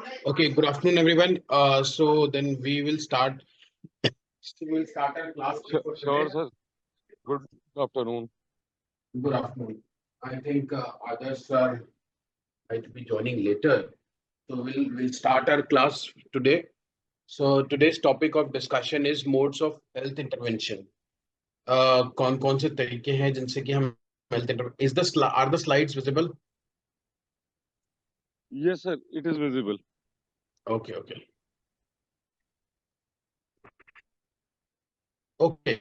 Okay, good afternoon, everyone. So then we will start. We'll start our class for Sure, today. sir. Good afternoon. Good afternoon. I think others are might be joining later. So we'll start our class today. So today's topic of discussion is modes of health intervention. कौन कौन से तरीके हैं जिनसे कि हम health is are the slides visible? Yes, sir. It is visible. Okay, okay. Okay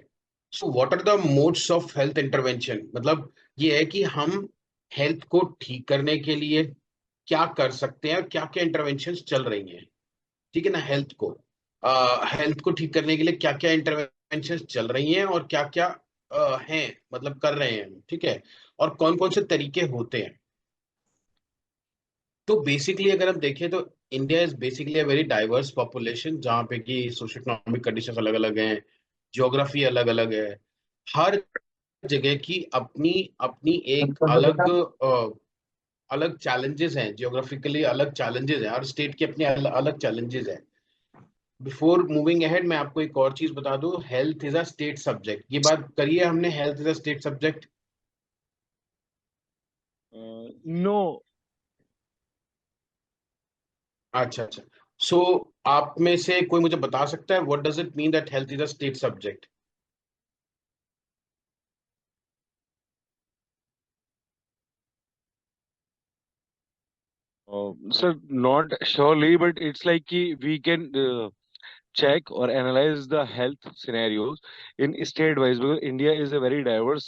so what are the modes of health intervention मतलब ये है कि हम हेल्थ को ठीक करने के लिए क्या कर सकते हैं और क्या क्या इंटरवेंशंस चल रही हैं। ठीक है ना। हेल्थ को ठीक करने के लिए क्या क्या इंटरवेंशंस चल रही हैं और क्या क्या हैं मतलब कर रहे हैं। ठीक है। और कौन कौन से तरीके होते हैं। तो बेसिकली अगर हम देखें तो India is basically a very diverse population जहाँ पे कि सोशल इकोनॉमिक कंडीशंस अलग अलग हैं, ज्योग्राफी अलग अलग है। हर जगह की अपनी अपनी एक अलग अलग चैलेंजेस हैं, जियोग्राफिकली अलग चैलेंजेस हैं, हर स्टेट के अपने अलग चैलेंजेस हैं। बिफोर मूविंग अहेड मैं आपको एक और चीज बता दूं, health is a state subject. ये बात करिए हमने, health is a state subject. No. अच्छा अच्छा। सो आप में से कोई मुझे बता सकता है what does it mean that health is a state subject. Sir, not surely, but it's like we can check or analyze the health scenarios in state wise because India is a very diverse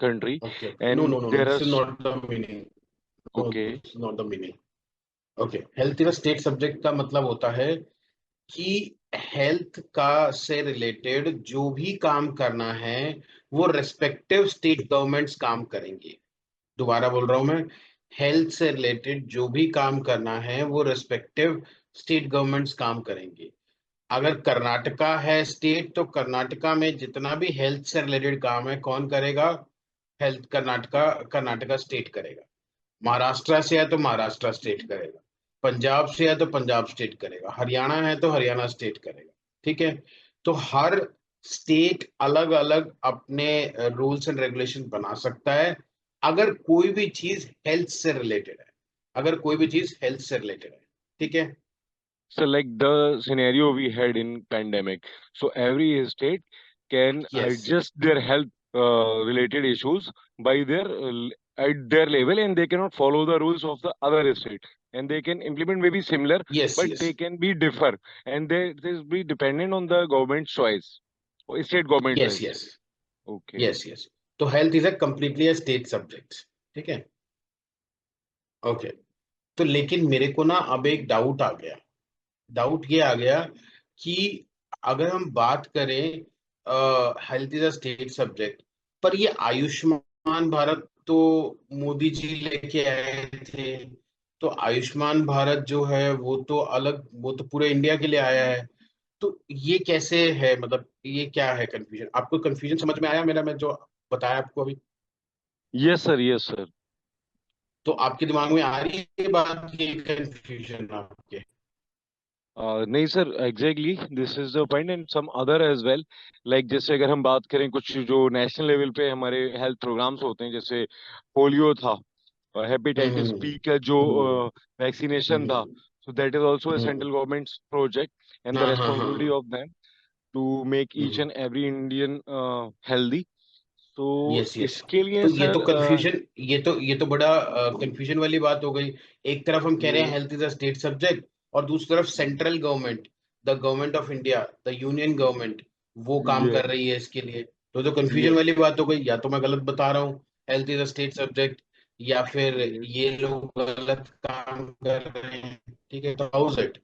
country okay okay, no no and no no, there are this is not the meaning. No, okay. This is not the meaning. Okay, health is a state subject का मतलब होता है कि health का से related जो भी काम करना है वो रेस्पेक्टिव स्टेट गवर्नमेंट्स काम करेंगे। दोबारा बोल रहा हूं मैं, हेल्थ से रिलेटेड जो भी काम करना है वो रेस्पेक्टिव स्टेट गवर्नमेंट्स काम करेंगे। अगर कर्नाटका है स्टेट, तो कर्नाटका में जितना भी हेल्थ से रिलेटेड काम है कौन करेगा? हेल्थ कर्नाटका, कर्नाटका स्टेट करेगा। महाराष्ट्र से है तो महाराष्ट्र स्टेट करेगा, पंजाब से है तो पंजाब स्टेट करेगा, हरियाणा है तो हरियाणा स्टेट करेगा। ठीक है। तो हर स्टेट अलग अलग अपने रूल्स एंड रेगुलेशन बना सकता है अगर कोई भी चीज हेल्थ से रिलेटेड है। अगर कोई भी चीज हेल्थ से रिलेटेड है। ठीक है। So like the scenario we had in pandemic, so every state can yes adjust their health related issues by their at their level, and they cannot follow the rules of the other state, and they can implement maybe similar, yes but yes they can be differ, and they this be dependent on the government choice or state government yes choice. Yes Okay. Yes yes. तो health is a completely a state subject. ठीक है। Okay. तो लेकिन मेरे को ना अब एक डाउट आ गया। डाउट ये आ गया कि अगर हम बात करें health is a state subject, पर ये आयुष्मान भारत तो मोदी जी लेके आए थे। तो आयुष्मान भारत जो है वो तो अलग, वो तो पूरे इंडिया के लिए आया है। तो ये कैसे है, मतलब ये क्या है कंफ्यूजन? आपको कंफ्यूजन समझ में आया मेरा, मैं जो बताया आपको अभी? Yes, sir. Yes, sir. तो आपके दिमाग में आ रही है बात, ये कंफ्यूजन आपके? नहीं sir, exactly this is the point and some other as well. Like जैसे अगर हम बात करें कुछ जो नेशनल लेवल पे हमारे हेल्थ प्रोग्राम्स होते हैं, जैसे पोलियो था और हेपेटाइटिस हम्म बी का जो हम्म वैक्सीनेशन था, hmm so that is also a hmm. Central government's project and the हाँ हाँ हाँ रेस्पॉन्सिबिलिटी हाँ। Of them to make each hmm. And every Indian healthy. तो यस यस। इसके लिए तो ये तो सर कंफ्यूजन, ये तो बड़ा कंफ्यूजन वाली बात हो गई। एक तरफ हम कह रहे हैं yes health is a state subject, और दूसरी तरफ central government, the government of India, the union government, वो काम कर यस रही है इसके लिए। तो कंफ्यूजन यस वाली बात हो गई। या तो मैं गलत बता रहा हूँ, health is a state subject, या फिर ये लोग गलत काम कर रहे हैं। ठीक है। तो how is it?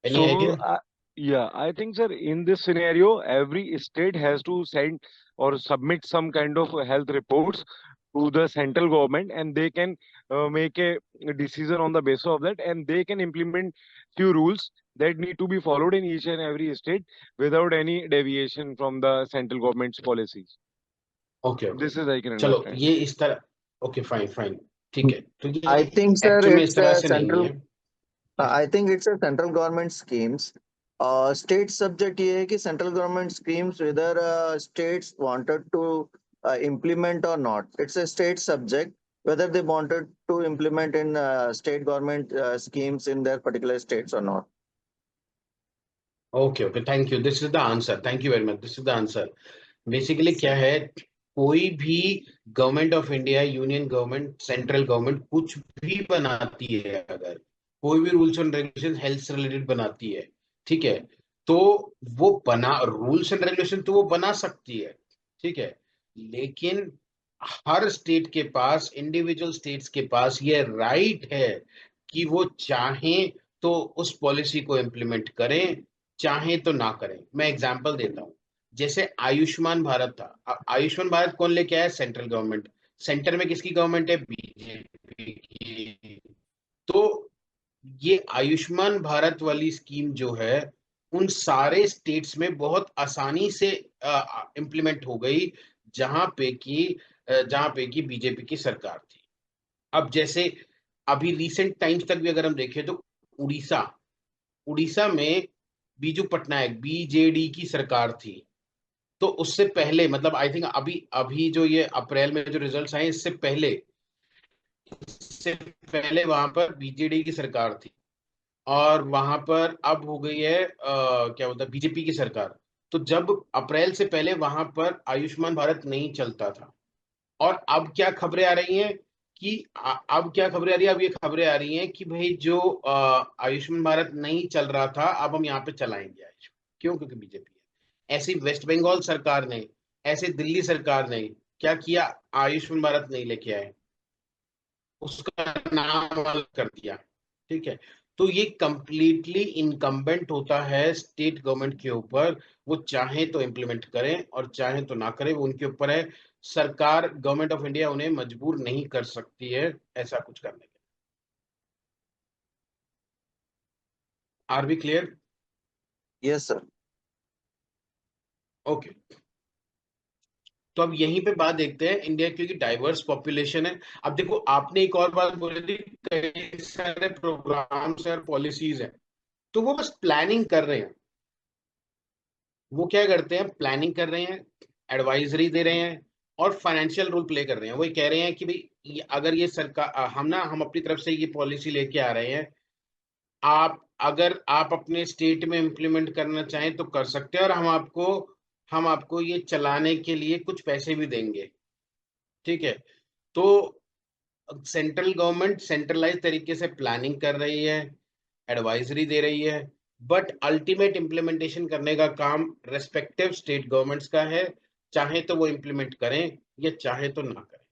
Any So, idea? yeah, I think, sir, in this scenario, every state has to send or submit some kind of health reports to the central government, and they can make a decision on the basis of that, and they can implement few rules that need to be followed in each and every state without any deviation from the central government's policies. Okay okay. This is I can चलो understand. ये इस तरह। Okay fine fine. ठीक है। तो ये I think, sir, actual में इस it's तरह a से नहीं central. है। I think it's a central government schemes. State subject ये है कि central government schemes whether states wanted to implement or not. It's a state subject whether they wanted to implement in state government schemes in their particular states or not. Okay okay, thank you, this is the answer, thank you very much, this is the answer. Basically क्या है, कोई भी government of India, union government, central government कुछ भी बनाती है, अगर कोई भी रूल्स एंड रेगुलेशन हेल्थ से रिलेटेड बनाती है, ठीक है, तो वो बना रूल्स एंड रेगुलेशन तो वो बना सकती है, ठीक है, लेकिन हर स्टेट के पास, इंडिविजुअल स्टेट्स के पास ये राइट है कि वो चाहें तो उस पॉलिसी को इम्प्लीमेंट करें, चाहे तो ना करें। मैं एग्जांपल देता हूं, जैसे आयुष्मान भारत था। आयुष्मान भारत कौन लेके आया? Central government. सेंटर में किसकी गवर्नमेंट है? बीजेपी की। तो ये आयुष्मान भारत वाली स्कीम जो है, उन सारे स्टेट्स में बहुत आसानी से इम्प्लीमेंट हो गई, जहां पे की बीजेपी की सरकार थी। अब जैसे अभी रिसेंट टाइम्स तक भी अगर हम देखें तो उड़ीसा उड़ीसा में बीजू पटनायक, बीजेडी की सरकार थी। तो उससे पहले, मतलब आई थिंक अभी अभी जो ये अप्रैल में जो रिजल्ट्स आए, इससे पहले वहां पर बीजेडी की सरकार थी, और वहां पर अब हो गई है क्या बोलता है, बीजेपी की सरकार। तो जब अप्रैल से पहले वहां पर आयुष्मान भारत नहीं चलता था, और अब क्या खबरें आ रही हैं कि अब क्या खबरें आ रही है, अब ये खबरें आ रही हैं कि भाई जो आयुष्मान भारत नहीं चल रहा था, अब हम यहाँ पे चलाएंगे आयुष्मान। क्यों? क्योंकि बीजेपी है। ऐसी वेस्ट बंगाल सरकार ने, ऐसे दिल्ली सरकार ने क्या किया? आयुष्मान भारत नहीं लेके आए, उसका नाम अलग कर दिया, ठीक है। तो ये कंप्लीटली इनकम्बेंट होता है स्टेट गवर्नमेंट के ऊपर, वो चाहे तो इम्प्लीमेंट करें और चाहे तो ना करें, वो उनके ऊपर है। सरकार, गवर्नमेंट ऑफ इंडिया उन्हें मजबूर नहीं कर सकती है ऐसा कुछ करने के। Are we clear? Yes, sir. Okay, तो अब यहीं पे बात देखते हैं इंडिया, क्योंकि डाइवर्स पॉपुलेशन है। अब देखो, आपने एक और बात बोली थी, कई सारे प्रोग्राम्स और पॉलिसीज हैं, तो वो बस प्लानिंग कर रहे हैं। वो क्या करते हैं? प्लानिंग कर रहे हैं, एडवाइजरी दे रहे हैं, और फाइनेंशियल रोल प्ले कर रहे हैं। वो कह रहे हैं कि भाई अगर ये सरकार, हम अपनी तरफ से ये पॉलिसी लेके आ रहे हैं, आप अगर आप अपने स्टेट में इम्प्लीमेंट करना चाहें तो कर सकते हैं, और हम आपको ये चलाने के लिए कुछ पैसे भी देंगे, ठीक है। तो सेंट्रल गवर्नमेंट सेंट्रलाइज तरीके से प्लानिंग कर रही है, एडवाइजरी दे रही है, बट अल्टीमेट इम्प्लीमेंटेशन करने का काम रेस्पेक्टिव स्टेट गवर्नमेंट्स का है, चाहे तो वो इम्प्लीमेंट करें या चाहे तो ना करें,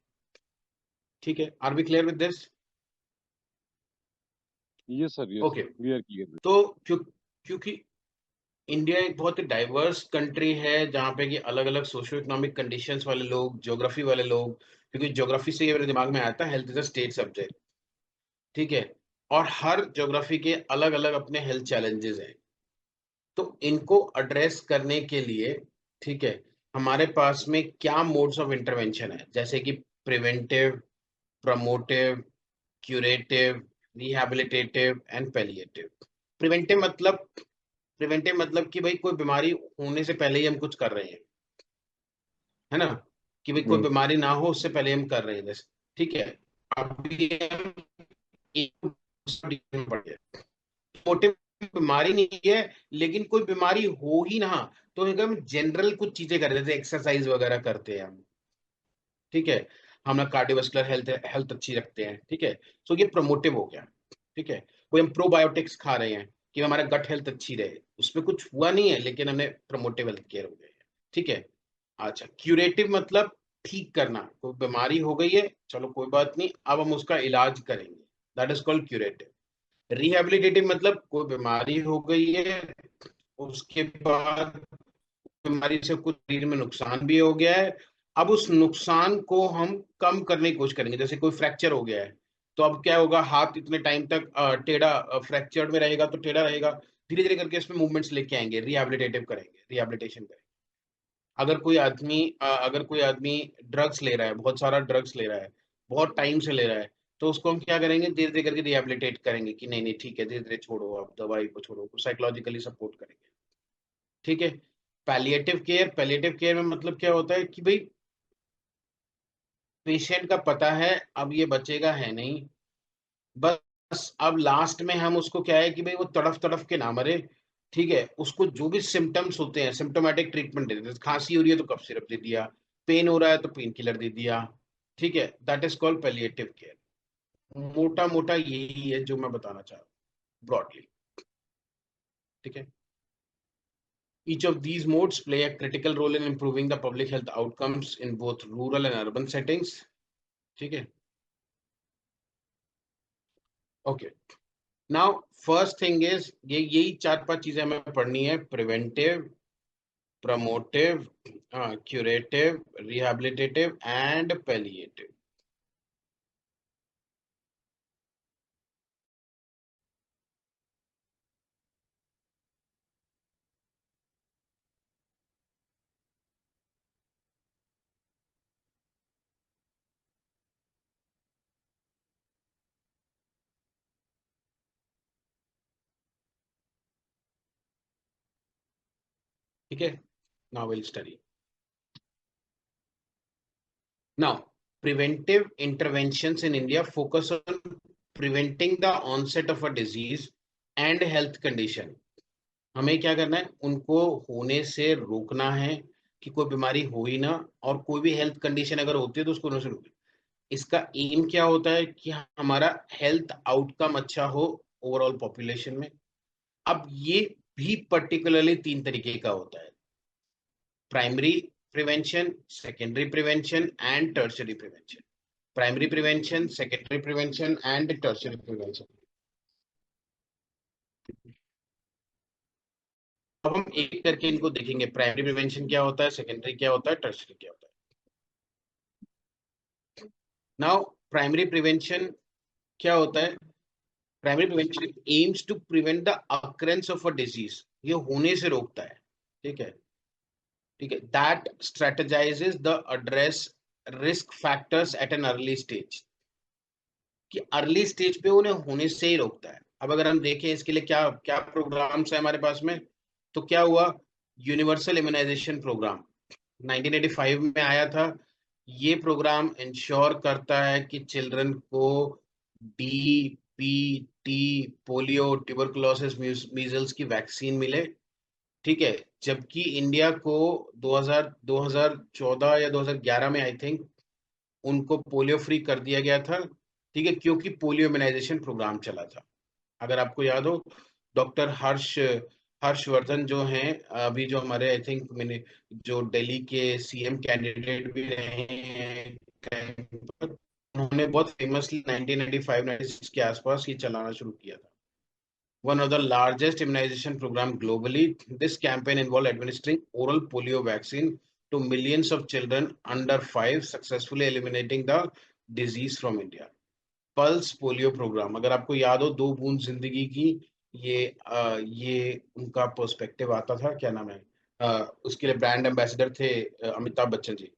ठीक है। Are we clear with this? Yes, sir. Yes, okay, sir. We are clear. तो क्योंकि इंडिया एक बहुत ही डाइवर्स कंट्री है, जहाँ पे कि अलग अलग सोशो इकोनॉमिक कंडीशंस वाले लोग, ज्योग्राफी वाले लोग, क्योंकि ज्योग्राफी से ये मेरे दिमाग में आता है, health is a state subject, ठीक है, और हर ज्योग्राफी के अलग अलग अपने हेल्थ चैलेंजेस हैं। तो इनको एड्रेस करने के लिए, ठीक है, हमारे पास में क्या मोड्स ऑफ इंटरवेंशन है, जैसे कि preventive, promotive, curative, rehabilitative and palliative. Preventive मतलब प्रिवेंटिव मतलब कि भाई कोई बीमारी होने से पहले ही हम कुछ कर रहे हैं, है ना, कि भाई कोई Hmm. बीमारी ना हो उससे पहले हम कर रहे हैं, जैसे, ठीक है। अभी हम एक पढ़ गए, मोटिव बीमारी नहीं है, लेकिन कोई बीमारी हो ही ना, तो हम जनरल कुछ चीजें कर रहे थे, एक्सरसाइज वगैरह करते हैं हम, ठीक है, हम ना कार्डियोवास्कुलर हेल्थ हेल्थ अच्छी रखते हैं, ठीक है। सो ये प्रमोटिव हो गया, ठीक है। कोई हम प्रोबायोटिक्स खा रहे हैं कि हमारा गट हेल्थ अच्छी रहे, उसमें कुछ हुआ नहीं है, लेकिन हमें प्रमोटिव हेल्थ केयर हो गया है, ठीक है। अच्छा, क्यूरेटिव मतलब ठीक करना, कोई बीमारी हो गई है, चलो कोई बात नहीं, अब हम उसका इलाज करेंगे, that is called curative. Rehabilitative मतलब कोई बीमारी हो गई है, उसके बाद बीमारी से कुछ शरीर में नुकसान भी हो गया है, अब उस नुकसान को हम कम करने की कोशिश करेंगे। जैसे कोई फ्रैक्चर हो गया है, तो अब क्या होगा, हाथ इतने टाइम तक टेढ़ा, फ्रैक्चर्ड में रहेगा तो टेढ़ा रहेगा, धीरे धीरे करके इसमें मूवमेंट्स लेके आएंगे, रिहेबिलिटेटिव करेंगे, रिहेबिलिटेशन करेंगे। अगर कोई आदमी ड्रग्स ले रहा है, बहुत सारा ड्रग्स ले रहा है, बहुत टाइम से ले रहा है, तो उसको हम क्या करेंगे, धीरे धीरे करके रिहेबिलिटेट करेंगे कि नहीं नहीं ठीक है, धीरे धीरे छोड़ो, आप दवाई को छोड़ो, साइकोलॉजिकली सपोर्ट करेंगे। ठीक है। पैलिएटिव केयर में मतलब क्या होता है कि भाई पेशेंट का पता है अब ये बचेगा है नहीं, बस अब लास्ट में हम उसको क्या है कि भाई वो तड़फ तड़फ के ना मरे। ठीक है, उसको जो भी सिम्टम्स होते हैं सिम्टोमेटिक ट्रीटमेंट दे देते हैं। खांसी हो रही है तो कफ सिरप दे दिया, पेन हो रहा है तो पेन किलर दे दिया। ठीक है, that is called palliative care. मोटा मोटा यही है जो मैं बताना चाह रहा हूँ ब्रॉडली। ठीक है। Each of these modes play a critical role in improving the public health outcomes in both rural and urban settings. ठीक है। Okay, now first thing is ये यही 4-5 चीजें हमें पढ़नी है, preventive, promotive, curative, rehabilitative and palliative. ठीक है, now will study. Now, preventive interventions in India focus on preventing the onset of a disease and health condition. हमें क्या करना है, उनको होने से रोकना है कि कोई बीमारी हो ही ना, और कोई भी हेल्थ कंडीशन अगर होती है तो उसको होने से रोकना। इसका एम क्या होता है कि हमारा हेल्थ आउटकम अच्छा हो ओवरऑल पॉपुलेशन में। अब ये भी पर्टिकुलरली 3 तरीके का होता है, primary prevention, secondary prevention and tertiary prevention. Primary prevention, secondary prevention and tertiary prevention. अब हम एक करके इनको देखेंगे, प्राइमरी प्रिवेंशन क्या होता है, सेकेंडरी क्या होता है, टर्शियरी क्या होता है। नाउ प्राइमरी प्रिवेंशन क्या होता है, primary prevention aims to prevent the occurrence of a disease, ये होने से रोकता है। ठीक है, ठीक है, that strategizes the address risk factors at an early stage, कि अर्ली स्टेज पे उन्हें होने से ही रोकता है। अब अगर हम देखें इसके लिए क्या क्या प्रोग्राम्स है हमारे पास में, तो क्या हुआ, यूनिवर्सल इम्यूनाइजेशन प्रोग्राम 1985 में आया था। ये प्रोग्राम इंश्योर करता है कि चिल्ड्रन को D, P, T, polio, tuberculosis, measles की वैक्सीन मिले। ठीक है, जबकि इंडिया को 2014 या 2011 में आई थिंक उनको पोलियो फ्री कर दिया गया था। ठीक है, क्योंकि पोलियो इम्यूनाइजेशन प्रोग्राम चला था। अगर आपको याद हो, डॉक्टर हर्षवर्धन जो हैं, अभी जो हमारे आई थिंक मैंने जो दिल्ली के सीएम कैंडिडेट भी रहे हैं, उन्होंने बहुत फेमसली 1995-96 के आसपास ये चलाना शुरू किया था। One of the largest immunization program globally, this campaign involved administering oral polio vaccine to millions of children under 5, successfully eliminating the disease from India. Pulse polio programme, अगर आपको याद हो, 2 बूंद जिंदगी की, ये उनका पर्सपेक्टिव आता था, क्या नाम है, उसके लिए ब्रांड एम्बेसडर थे अमिताभ बच्चन जी।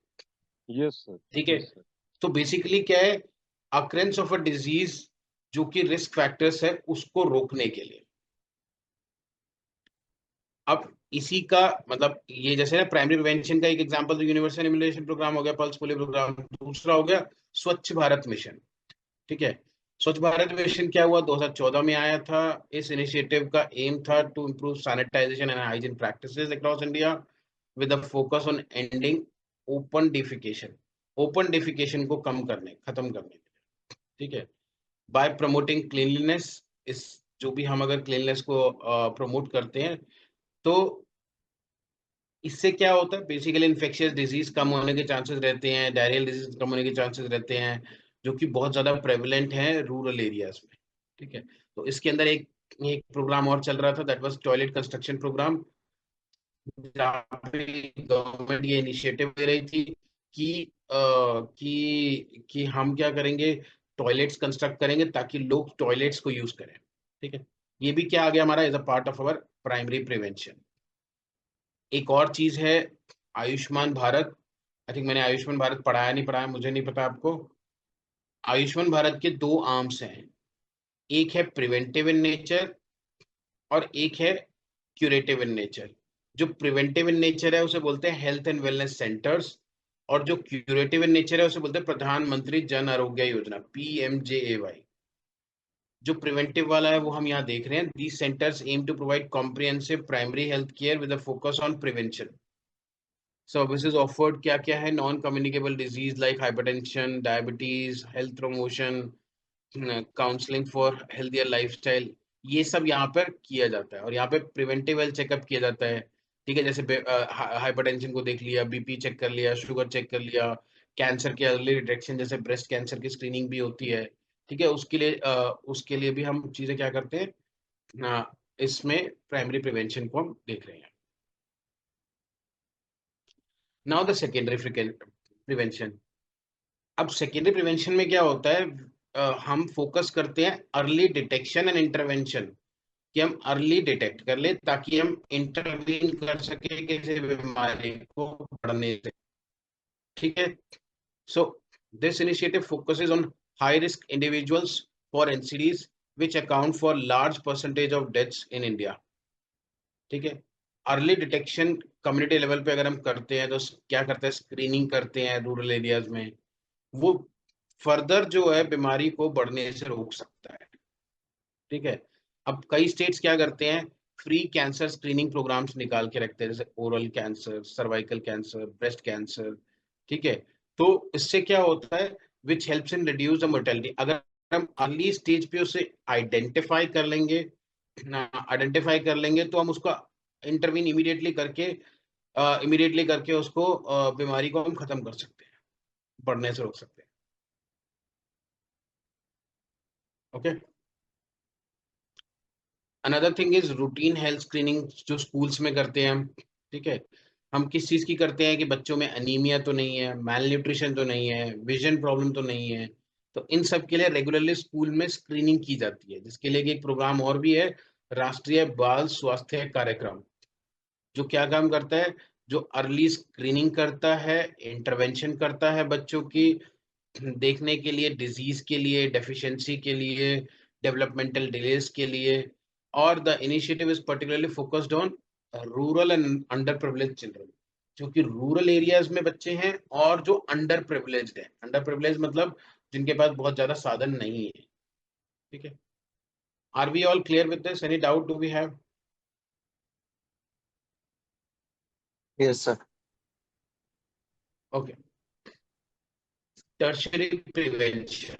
Yes, sir. ठीक है, Yes, sir. तो बेसिकली क्या है, अक्रेंस ऑफ अ डिजीज जो कि रिस्क फैक्टर्स है उसको रोकने के लिए। अब इसी का मतलब ये जैसे ना प्राइमरी प्रिवेंशन का एक एग्जांपल तो यूनिवर्सल इम्यूनाइजेशन प्रोग्राम हो गया, पल्स पोलियो प्रोग्राम। दूसरा हो गया स्वच्छ भारत मिशन। ठीक है, स्वच्छ भारत मिशन क्या हुआ, 2014 में आया था। इस इनिशिएटिव का एम था to improve sanitization and hygiene practices across India with a focus on ending open defecation, open defecation को कम करने, खत्म करने के लिए। ठीक है, बाय प्रमोटिंग क्लीनलीनेस, इस जो भी हम अगर क्लीनलीनेस को प्रमोट करते हैं तो इससे क्या होता है, बेसिकली इन्फेक्शियस डिजीज कम होने के चांसेस रहते हैं, डायरियल डिजीज कम होने के चांसेस रहते हैं, जो कि बहुत ज्यादा प्रेवलेंट है रूरल एरियाज में। ठीक है, तो इसके अंदर एक एक प्रोग्राम और चल रहा था, that was toilet construction programme, जहाँ पे गवर्नमेंट ये इनिशिएटिव ले रही थी कि कि हम क्या करेंगे, टॉयलेट्स कंस्ट्रक्ट करेंगे ताकि लोग टॉयलेट्स को यूज करें। ठीक है, ये भी क्या आ गया हमारा as a part of our primary prevention. एक और चीज है आयुष्मान भारत। आई थिंक मैंने आयुष्मान भारत पढ़ाया नहीं पढ़ाया मुझे नहीं पता आपको। आयुष्मान भारत के दो आर्म्स हैं, एक है प्रिवेंटिव इन नेचर और एक है क्यूरेटिव इन नेचर। जो प्रिवेंटिव इन नेचर है उसे बोलते हैं हेल्थ एंड वेलनेस सेंटर्स, और जो क्यूरेटिव इन नेचर है उसे बोलते हैं प्रधानमंत्री जन आरोग्य योजना, PMJAY। जो प्रिवेंटिव वाला है वो हम यहाँ देख रहे हैं, these centres aim to provide comprehensive primary health care with a focus on prevention. Services offered क्या क्या है, non communicable disease like hypertension, diabetes, health promotion, counselling for healthier lifestyle, ये सब यहाँ पर किया जाता है। और यहाँ पे प्रिवेंटिव हेल्थ चेकअप किया जाता है, ठीक है, जैसे हाइपरटेंशन को देख लिया, बीपी चेक कर लिया, शुगर चेक कर लिया, कैंसर के अर्ली डिटेक्शन जैसे ब्रेस्ट कैंसर की स्क्रीनिंग भी होती है, ठीक है। उसके लिए भी हम चीजें क्या करते हैं, इसमें प्राइमरी प्रिवेंशन को हम देख रहे हैं। Now the secondary prevention. अब सेकेंडरी प्रिवेंशन में क्या होता है, हम फोकस करते हैं अर्ली डिटेक्शन एंड इंटरवेंशन, कि हम अर्ली डिटेक्ट कर ले ताकि हम इंटरवीन कर सके किसी बीमारी को बढ़ने से, ठीक है। So this initiative focuses on high risk individuals for NCDs which account for large percentage of deaths in India, ठीक है। अर्ली डिटेक्शन कम्युनिटी लेवल पे अगर हम करते हैं तो क्या करते हैं, स्क्रीनिंग करते हैं रूरल एरियाज में, वो फर्दर जो है बीमारी को बढ़ने से रोक सकता है, ठीक है। अब कई स्टेट्स क्या करते हैं, फ्री कैंसर स्क्रीनिंग प्रोग्राम्स निकाल के रखते हैं, जैसे oral cancer, cervical cancer, breast cancer, ठीक है। तो इससे क्या होता है, which helps in reduce the mortality. अगर हम अर्ली स्टेज पे उसे आइडेंटिफाई कर लेंगे तो हम उसका इंटरवीन इमीडिएटली करके उसको बीमारी को हम खत्म कर सकते हैं, बढ़ने से रोक सकते हैं, okay. Another thing is routine health screening जो स्कूल्स में करते हैं हम, ठीक है। हम किस चीज की करते हैं कि बच्चों में अनीमिया तो नहीं है, मैल न्यूट्रिशन तो नहीं है, विजन प्रॉब्लम तो नहीं है, तो इन सब के लिए रेगुलरली स्कूल में स्क्रीनिंग की जाती है, जिसके लिए एक प्रोग्राम और भी है, राष्ट्रीय बाल स्वास्थ्य कार्यक्रम, जो क्या काम करता है, जो अर्ली स्क्रीनिंग करता है, इंटरवेंशन करता है बच्चों की देखने के लिए, डिजीज के लिए, डेफिशिएंसी के लिए, डेवलपमेंटल डिलेज के लिए। और the initiative is particularly focused on rural and under privilege children, जो कि रूरल एरियाज में बच्चे हैं और जो अंडर प्रिविलेज्ड है। अंडर प्रिविलेज मतलब जिनके पास बहुत ज्यादा साधन नहीं है, ठीक है। Are we all clear with this, any doubt do we have? Yes, sir. Okay, tertiary prevention,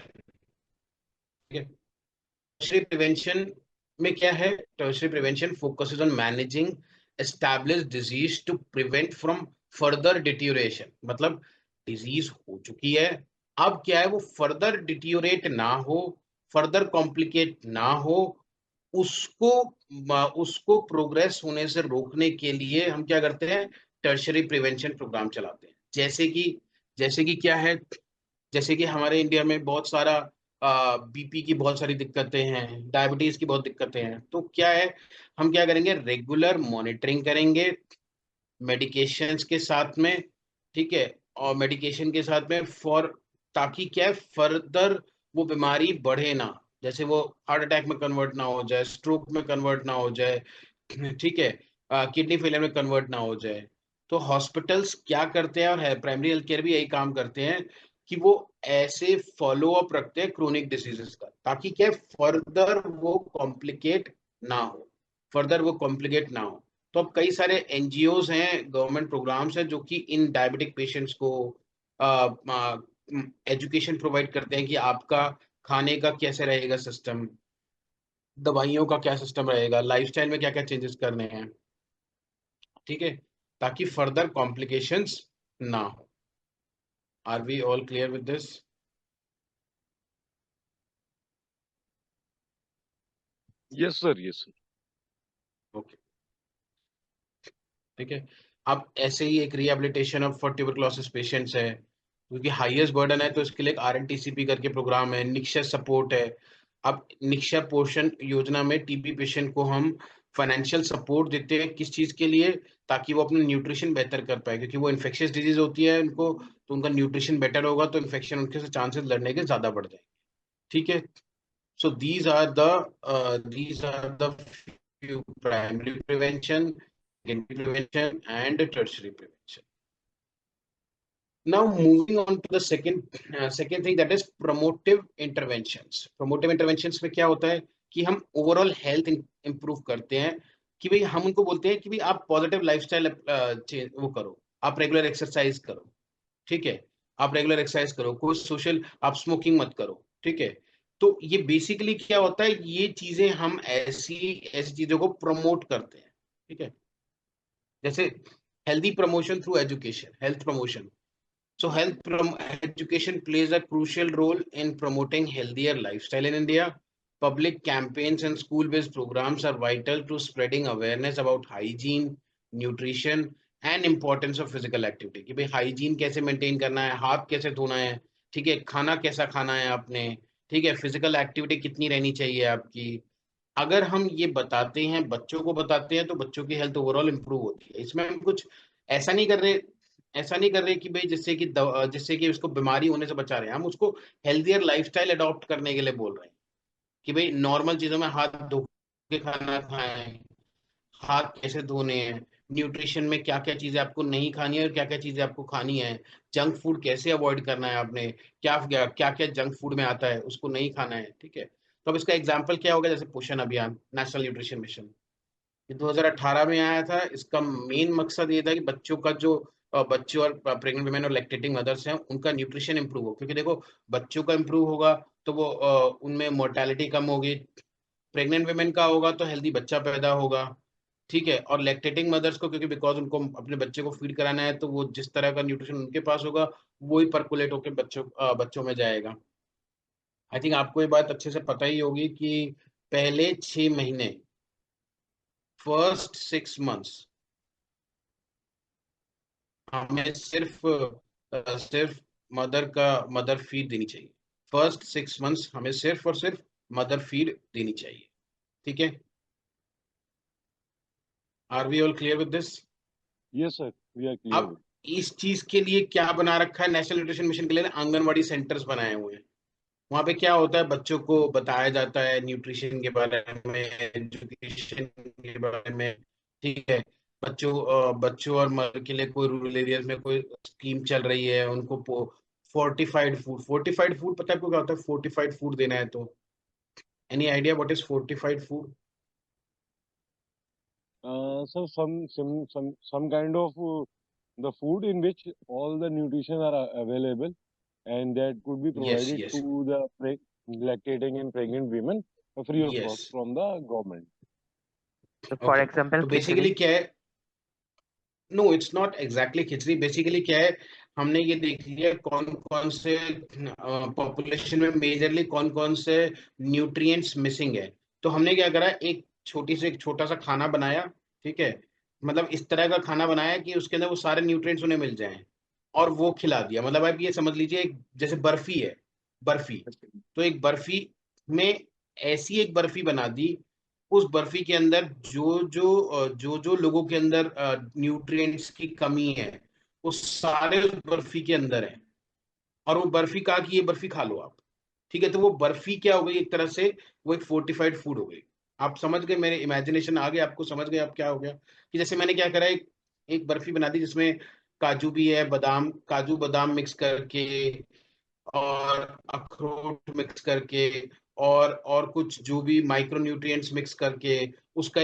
ठीक है। टर्शियरी प्रिवेंशन में क्या है, tertiary prevention focuses on managing established disease to prevent from further deterioration, मतलब डिजीज हो चुकी है, अब क्या है वो फर्दर डिटीरियोरेट ना हो, फर्दर कॉम्प्लिकेट ना हो, उसको उसको प्रोग्रेस होने से रोकने के लिए हम क्या करते हैं, टर्शियरी प्रिवेंशन प्रोग्राम चलाते हैं। जैसे कि क्या है, जैसे कि हमारे इंडिया में बहुत सारा बीपी की बहुत सारी दिक्कतें हैं, डायबिटीज की बहुत दिक्कतें हैं, तो क्या है, हम क्या करेंगे, रेगुलर मॉनिटरिंग करेंगे मेडिकेशंस के साथ में, ठीक है। और मेडिकेशन के साथ में फॉर, ताकि क्या है फर्दर वो बीमारी बढ़े ना, जैसे वो हार्ट अटैक में कन्वर्ट ना हो जाए, स्ट्रोक में कन्वर्ट ना हो जाए, ठीक है, किडनी फेलियर में कन्वर्ट ना हो जाए। तो हॉस्पिटल्स क्या करते हैं, और प्राइमरी हेल्थ केयर भी यही काम करते हैं कि वो ऐसे फॉलो अप रखते हैं क्रोनिक डिसीजेस का, ताकि क्या फर्दर वो कॉम्प्लिकेट ना हो, फर्दर वो कॉम्प्लिकेट ना हो। तो अब कई सारे एनजीओज हैं, गवर्नमेंट प्रोग्राम्स हैं, जो कि इन डायबिटिक पेशेंट्स को एजुकेशन प्रोवाइड करते हैं कि आपका खाने का कैसे रहेगा सिस्टम, दवाइयों का क्या सिस्टम रहेगा, लाइफस्टाइल में क्या क्या चेंजेस करने हैं, ठीक है, ताकि फर्दर कॉम्प्लिकेशंस ना हो। Are we all clear with this? Yes, sir. Yes, sir. Okay, ठीक है। अब ऐसे ही एक rehabilitation of for tuberculosis patients है, क्योंकि हाईएस्ट बर्डन है, तो इसके लिए एक RNTCP करके प्रोग्राम है, निक्षय सपोर्ट है। अब निक्षय पोषण योजना में टीबी पेशेंट को हम फाइनेंशियल सपोर्ट देते हैं किस चीज के लिए, ताकि वो अपना न्यूट्रिशन बेहतर कर पाए, क्योंकि वो इन्फेक्शियस डिजीज होती है उनको, तो उनका न्यूट्रिशन बेटर होगा तो इन्फेक्शन उनके से चांसेस लड़ने के ज्यादा बढ़ जाएंगे। ठीक है, so these are the few primary prevention, secondary prevention and tertiary prevention. Now moving on to the second thing, that is promotive interventions. Promotive interventions में क्या होता है कि हम ओवरऑल हेल्थ इंप्रूव करते हैं, कि भाई हम उनको बोलते हैं कि भाई आप पॉजिटिव लाइफस्टाइल वो करो, आप रेगुलर एक्सरसाइज करो, ठीक है, आप रेगुलर एक्सरसाइज करो, कोई सोशल, आप स्मोकिंग मत करो, ठीक है। तो ये बेसिकली क्या होता है, ये चीजें हम ऐसी ऐसी चीजों को प्रमोट करते हैं, ठीक है। जैसे healthy promotion through education, health promotion. So education plays a crucial role in promoting healthier lifestyle in India. Public campaigns and school-based programs are vital to spreading awareness about hygiene, nutrition, and importance of physical activity. कि भाई hygiene कैसे maintain करना है, हाथ कैसे धोना है, ठीक है, खाना कैसा खाना है आपने, ठीक है, फिजिकल एक्टिविटी कितनी रहनी चाहिए आपकी। अगर हम ये बताते हैं, बच्चों को बताते हैं, तो बच्चों की हेल्थ ओवरऑल इंप्रूव होती है। इसमें हम कुछ ऐसा नहीं कर रहे ऐसा नहीं कर रहे कि भाई जिससे कि उसको बीमारी होने से बचा रहे हैं, हम उसको हेल्थियर लाइफस्टाइल अडॉप्ट करने के लिए बोल रहे हैं कि भाई नॉर्मल चीजों में हाथ धो के खाना खाएं, हाथ कैसे धोने हैं, न्यूट्रिशन में क्या क्या चीजें आपको नहीं खानी है और क्या क्या चीजें आपको खानी है, जंक फूड कैसे अवॉइड करना है आपने, क्या क्या क्या क्या जंक फूड में आता है उसको नहीं खाना है, ठीक है। तो अब इसका एग्जाम्पल क्या होगा, जैसे पोषण अभियान, नेशनल न्यूट्रिशन मिशन, ये 2018 में आया था। इसका मेन मकसद ये था कि बच्चों का जो बच्चों और प्रेग्नेंट वुमेन और लैक्टेटिंग मदर्स हैं उनका न्यूट्रिशन इंप्रूव हो, क्योंकि देखो बच्चों का इंप्रूव होगा तो वो उनमें मोर्टेलिटी कम होगी, प्रेग्नेंट वुमेन का होगा तो हेल्दी बच्चा पैदा होगा, ठीक है, और लैक्टेटिंग मदर्स को, क्योंकि बिकॉज उनको अपने बच्चे को फीड कराना है, तो वो जिस तरह का न्यूट्रिशन उनके पास होगा वो ही परकुलेट होकर बच्चों में जाएगा। आई थिंक आपको ये बात अच्छे से पता ही होगी कि पहले 6 महीने, फर्स्ट 6 मंथ्स, हमें सिर्फ मदर फीड देनी चाहिए। फर्स्ट 6 मंथ्स हमें सिर्फ और सिर्फ मदर फीड देनी चाहिए, ठीक है। Are we all clear with this? Yes, sir. We are clear अब with. इस चीज के लिए क्या बना रखा है नेशनल न्यूट्रिशन मिशन के लिए, आंगनवाड़ी सेंटर्स बनाए हुए हैं। वहां पे क्या होता है, बच्चों को बताया जाता है न्यूट्रिशन के बारे में, एजुकेशन के बारे में, ठीक है। बच्चों और मदर के लिए कोई रूरल एरियाज में कोई स्कीम चल रही है, उनको फोर्टिफाइड फूड पता है आपको क्या होता है, फोर्टिफाइड फूड देना है तो, any idea what is fortified food? So some kind of the food in which all the nutrition are available, and that could be yes provided yes to the lactating and pregnant women free of yes. cost from the government. So for okay, example, तो khichdi. Basically क्या है, no it's not exactly khichdi. Basically क्या है, हमने ये देख लिया कौन कौन से पॉपुलेशन में मेजरली कौन कौन से न्यूट्रिएंट्स मिसिंग है। तो हमने क्या करा, एक छोटा सा खाना बनाया, ठीक है, मतलब इस तरह का खाना बनाया कि उसके अंदर वो सारे न्यूट्रिएंट्स उन्हें मिल जाएं, और वो खिला दिया। मतलब आप ये समझ लीजिए जैसे बर्फी है, बर्फी, तो एक बर्फी में ऐसी एक बर्फी बना दी, उस बर्फी के अंदर जो लोगों के अंदर न्यूट्रिएंट्स की कमी है वो सारे उस बर्फी के अंदर है, और वो बर्फी कहा कि ये बर्फी खा लो आप, ठीक है। तो वो बर्फी क्या हो गई, एक तरह से वो एक फोर्टिफाइड फूड हो गई। आप समझ गए, मेरे इमेजिनेशन आ गया, आपको समझ गए अब क्या हो गया, कि जैसे मैंने क्या करा, एक बर्फी बना दी जिसमें काजू भी है, काजू बादाम मिक्स करके, और अखरोट मिक्स करके, और कुछ जो भी माइक्रो न्यूट्रिएंट्स मिक्स करके उसकी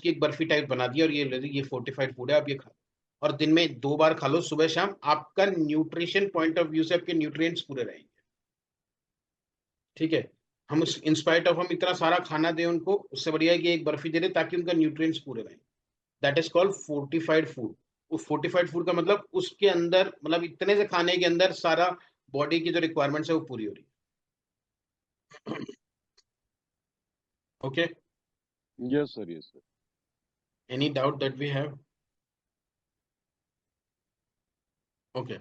एक बर्फी टाइप बना दी, और ये फोर्टिफाइड फूड है, आप ये खा, और दिन में 2 बार खा लो, सुबह शाम, आपका न्यूट्रिशन पॉइंट ऑफ व्यू से आपके न्यूट्रिएंट्स पूरे रहेंगे, ठीक है। हम इंस्पाइट ऑफ हम इतना सारा खाना दें उनको, उससे बढ़िया है कि एक बर्फी दे दे ताकि उनका न्यूट्रिएंट्स पूरे रहें। That is called fortified food. उस फोर्टिफाइड फूड का मतलब उसके अंदर, मतलब इतने से खाने के अंदर सारा बॉडी की जो रिक्वायरमेंट्स है वो पूरी हो रही है। Okay, Yes, sir. Yes, sir. Any doubt that we have? Okay,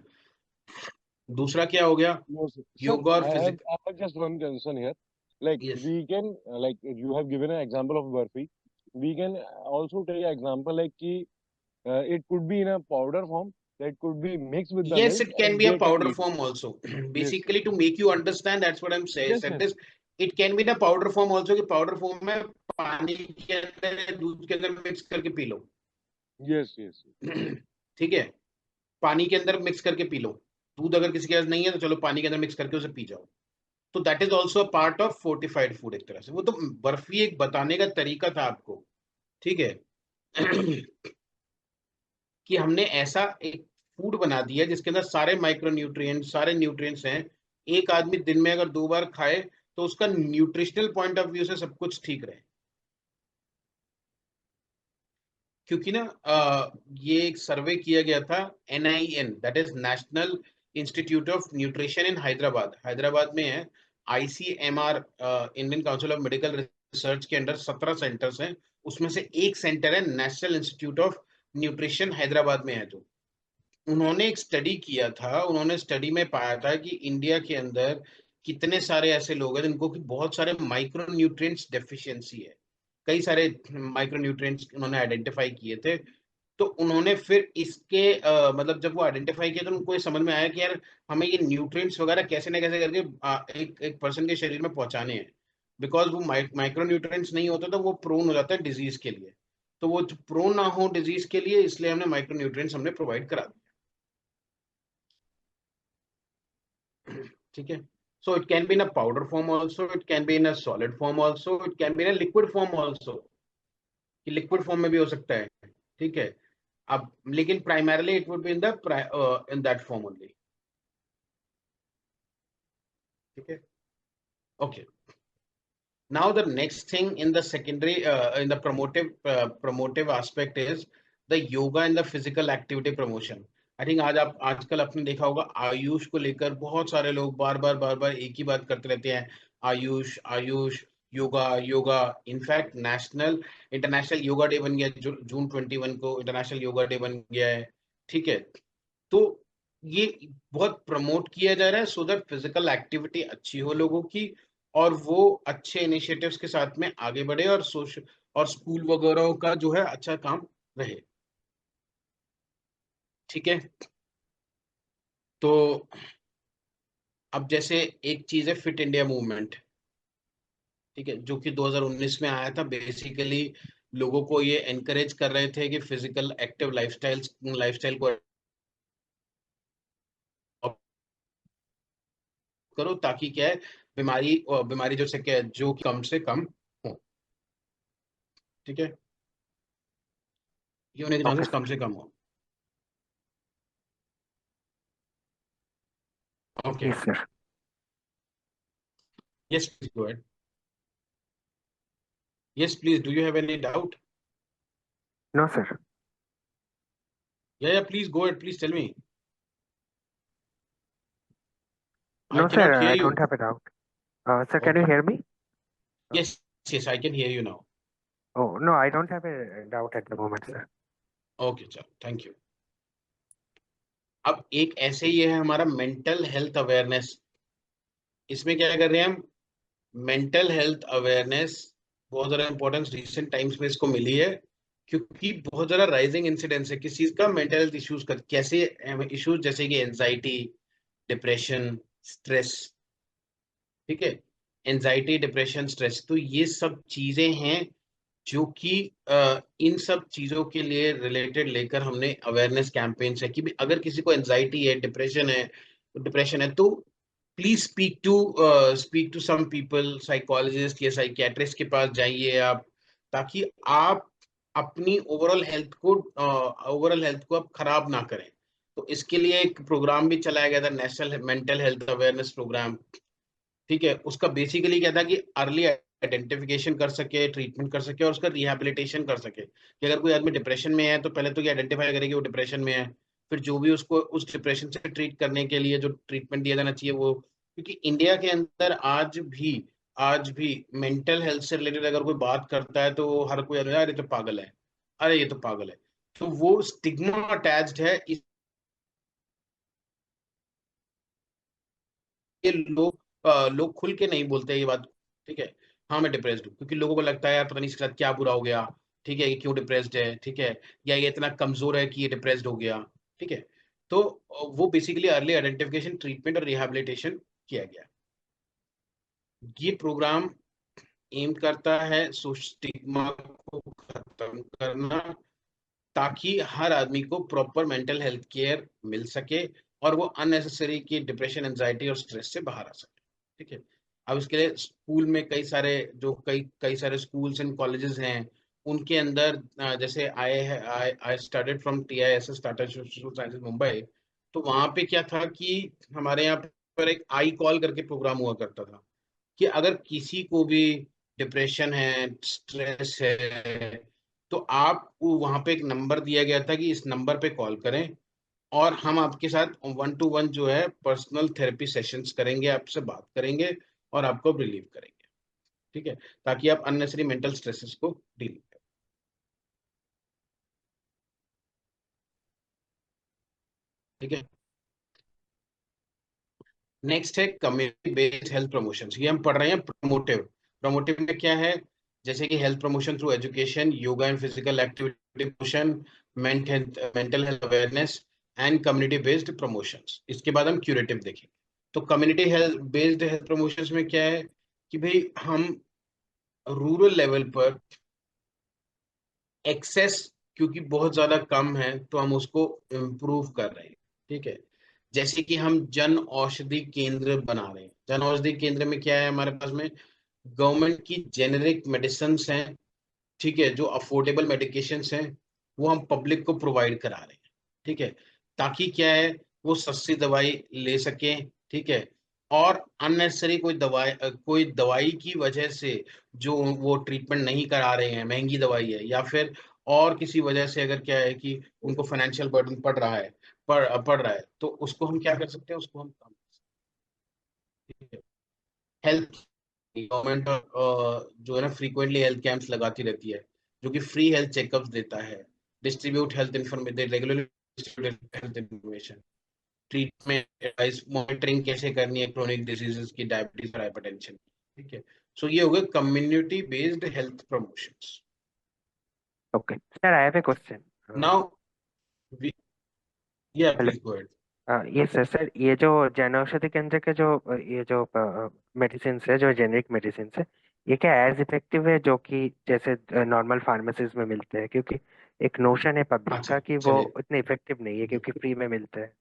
दूसरा क्या हो गया, No, sir. Sir, योगा और physique. I have just one concern here. Like yes we can, like you have given an example of burfi. we can also take an example like ki, it could be in a powder form, that could be mixed with the Yes, milk it can and be a they can powder eat it. form also. Yes, Basically, to make you understand, that's what I'm saying. yes, Said yes, this, it can be in a powder form also. कि powder form में पानी के अंदर दूध के अंदर mix करके P low. yes, yes, ठीक है, पानी के अंदर मिक्स करके पी लो. दूध अगर किसी के पास नहीं है तो चलो पानी के अंदर मिक्स करके उसे पी जाओ. तो that is also a part of fortified food. एक तरह से वो तो बर्फी एक बताने का तरीका था आपको. ठीक है. कि हमने ऐसा एक फूड बना दिया जिसके अंदर सारे माइक्रो न्यूट्रिएंट्स, सारे न्यूट्रिएंट्स हैं. एक आदमी दिन में अगर 2 बार खाए तो उसका न्यूट्रिशनल पॉइंट ऑफ व्यू से सब कुछ ठीक रहे. क्योंकि ना ये एक सर्वे किया गया था, NIN, that is national institute of nutrition in Hyderabad. Hyderabad में है. ICMR, Indian council of medical research के अंडर 17 सेंटर्स हैं. उसमें से एक सेंटर है national institute of nutrition, Hyderabad में है. जो उन्होंने एक स्टडी किया था, उन्होंने स्टडी में पाया था कि इंडिया के अंदर कितने सारे ऐसे लोग हैं जिनको कि बहुत सारे माइक्रो न्यूट्रिएंट्स डेफिशिएंसी है. कई सारे माइक्रो न्यूट्रिएंट्स उन्होंने आइडेंटिफाई किए थे. तो उन्होंने फिर इसके मतलब जब वो आइडेंटिफाई किया तो उनको ये समझ में आया कि यार हमें ये न्यूट्रिएंट्स वगैरह कैसे ना कैसे करके एक एक पर्सन के शरीर में पहुंचाने हैं. बिकॉज वो माइक्रो न्यूट्रिएंट्स नहीं होता तो वो प्रोन हो जाता है डिजीज के लिए. तो वो प्रोन ना हो डिजीज के लिए, इसलिए हमने माइक्रो न्यूट्रिएंट्स हमने प्रोवाइड करा दिया. ठीक है. So it can be in a powder form also, it can be in a solid form also, it can be in a liquid form also. कि liquid form में भी हो सकता है. ठीक है. अब लेकिन primarily it would be in the in that form only. ठीक है. Okay. Now the next thing in the secondary in the promotive aspect is the yoga and the physical activity promotion. I think आजकल आपने देखा होगा आयुष को लेकर बहुत सारे लोग बार बार एक ही बात करते रहते हैं. Ayush Ayush, yoga yoga. In fact international yoga day बन गया. जून 21 को इंटरनेशनल योगा डे बन गया है. ठीक है. तो ये बहुत प्रमोट किया जा रहा है सो दैट फिजिकल एक्टिविटी अच्छी हो लोगों की और वो अच्छे इनिशिएटिव्स के साथ में आगे बढ़े और सोशल और स्कूल वगैरह का जो है अच्छा काम रहे. ठीक है. तो अब जैसे एक चीज है फिट इंडिया मूवमेंट. ठीक है. जो कि 2019 में आया था. बेसिकली लोगों को ये एनकरेज कर रहे थे कि फिजिकल एक्टिव लाइफस्टाइल को करो ताकि क्या है बीमारी जो कम से कम हो. ठीक है. ये होने के Okay, चांसेस sir. कम से कम हो. Okay. Yes, sir. Yes please go ahead. Yes please, do you have any doubt? No, sir. या please go ahead, please tell me. I No, sir. cannot hear I you. don't have a doubt. Sir, can you Okay. hear me? Yes, I can hear you now. Oh, no, I don't have a doubt at the moment, sir. Okay चलो, thank you. अब एक ऐसे ही है हमारा mental health awareness. इसमें क्या कर रहे हैं हम? मेंटल हेल्थ अवेयरनेस बहुत ज्यादा इंपॉर्टेंस रिसेंट टाइम्स में इसको मिली है क्योंकि बहुत ज्यादा राइजिंग इंसिडेंस है किस चीज का, मेंटल हेल्थ इश्यूज का. कैसे इश्यूज जैसे कि एंजाइटी, डिप्रेशन, स्ट्रेस. ठीक है. एंजाइटी, डिप्रेशन, स्ट्रेस, तो ये सब चीजें हैं जो कि इन सब चीजों के लिए रिलेटेड लेकर हमने अवेयरनेस कैंपेन्स है कि अगर किसी को एंजाइटी है, डिप्रेशन है तो please speak to some people, psychologist या साइकियाट्रिस्ट के पास जाइए आप, ताकि आप अपनी ओवरऑल हेल्थ को आप खराब ना करें. तो इसके लिए एक प्रोग्राम भी चलाया गया था, national mental health awareness programme. ठीक है. उसका बेसिकली क्या था कि अर्ली आइडेंटिफिकेशन कर सके, ट्रीटमेंट कर सके और उसका रिहैबिलिटेशन कर सके. कि अगर कोई आदमी डिप्रेशन में है तो पहले तो ये आइडेंटिफाई करे कि वो डिप्रेशन में है. फिर जो भी उसको उस डिप्रेशन से ट्रीट करने के लिए जो ट्रीटमेंट दिया जाना चाहिए वो, क्योंकि इंडिया के अंदर आज भी मेंटल हेल्थ से रिलेटेड अगर कोई बात करता है तो हर कोई अरे ये तो पागल है, अरे ये तो पागल है. तो वो स्टिग्मा अटैच्ड है. ये लोग खुल के नहीं बोलते ये बात. ठीक है. हाँ मैं डिप्रेस्ड हूँ, क्योंकि लोगों को लगता है यार पता नहीं इसके साथ क्या बुरा हो गया, ठीक है, ये क्यों डिप्रेस्ड है, ठीक है, या ये इतना कमजोर है कि ये डिप्रेस्ड हो गया, ठीक है। तो वो बेसिकली अर्ली आइडेंटिफिकेशन, ट्रीटमेंट और रिहैबिलिटेशन किया गया। ये प्रोग्राम एम करता है स्टिग्मा को खत्म करना, ताकि हर आदमी को प्रॉपर मेंटल हेल्थ केयर मिल सके और वो अननेसेसरी की डिप्रेशन, एंजाइटी और स्ट्रेस से बाहर आ सके, ठीक है। अब इसके लिए स्कूल में कई सारे जो कई कई सारे स्कूल्स एंड कॉलेजेस हैं, उनके अंदर जैसे I started from TISS, Tata social sciences Mumbai. तो वहां पे क्या था कि हमारे यहाँ पर एक आई कॉल करके प्रोग्राम हुआ करता था, कि अगर किसी को भी डिप्रेशन है, स्ट्रेस है, तो आप वहां पे एक नंबर दिया गया था कि इस नंबर पे कॉल करें, और हम आपके साथ 1-to-1 जो है पर्सनल थेरेपी सेशंस करेंगे, आपसे बात करेंगे और आपको रिलीव करेंगे, ठीक है, ताकि आप अननेसेसरी मेंटल स्ट्रेसेस को डील करें, ठीक है। नेक्स्ट है कम्युनिटी बेस्ड हेल्थ प्रमोशन। ये हम पढ़ रहे हैं प्रमोटिव। प्रमोटिव में क्या है, जैसे कि health promotion through education, yoga and physical activity promotion, mental health awareness and community based promotions. इसके बाद हम क्यूरेटिव देखेंगे। तो community health based health promotions में क्या है कि भाई हम रूरल लेवल पर एक्सेस, क्योंकि बहुत ज्यादा कम है, तो हम उसको इम्प्रूव कर रहे हैं, ठीक है। जैसे कि हम जन औषधि केंद्र बना रहे हैं। जन औषधि केंद्र में क्या है, हमारे पास में गवर्नमेंट की जेनेरिक मेडिसिन हैं, ठीक है, जो अफोर्डेबल मेडिकेशंस हैं, वो हम पब्लिक को प्रोवाइड करा रहे हैं, ठीक है, ताकि क्या है वो सस्ती दवाई ले सकें, ठीक है। और अननेसेसरी कोई दवाई की वजह से जो वो ट्रीटमेंट नहीं करा रहे हैं, महंगी दवाई है, या फिर और किसी वजह से अगर क्या है कि उनको फाइनेंशियल बर्डन पड़ रहा है, तो उसको हम क्या कर सकते हैं, उसको हम कम कर सकते हैं। हेल्थ गवर्नमेंट जो है ना फ्रीक्वेंटली हेल्थ कैंप्स लगाती रहती है, जो कि फ्री हेल्थ चेकअप्स देता है, distribute health information, regularly health information, treatment advice, monitoring कैसे करनी है क्रोनिक डिजीजेस की, डायबिटीज और हाइपरटेंशन, ठीक है। सो ये हो गए community based health promotions. Okay. Sir, I have a question. Now या Hello. Please go ahead. ये सर ये जो जन औषधि केंद्र के जो ये जो मेडिसिन है, जो जेनेरिक मेडिसिन है, ये क्या एज इफेक्टिव है जो कि जैसे नॉर्मल फार्मेसीज में मिलते हैं? क्योंकि एक नोशन है पब्लिक अच्छा का कि वो चलिए, उतने इफेक्टिव नहीं है क्योंकि फ्री में मिलते हैं।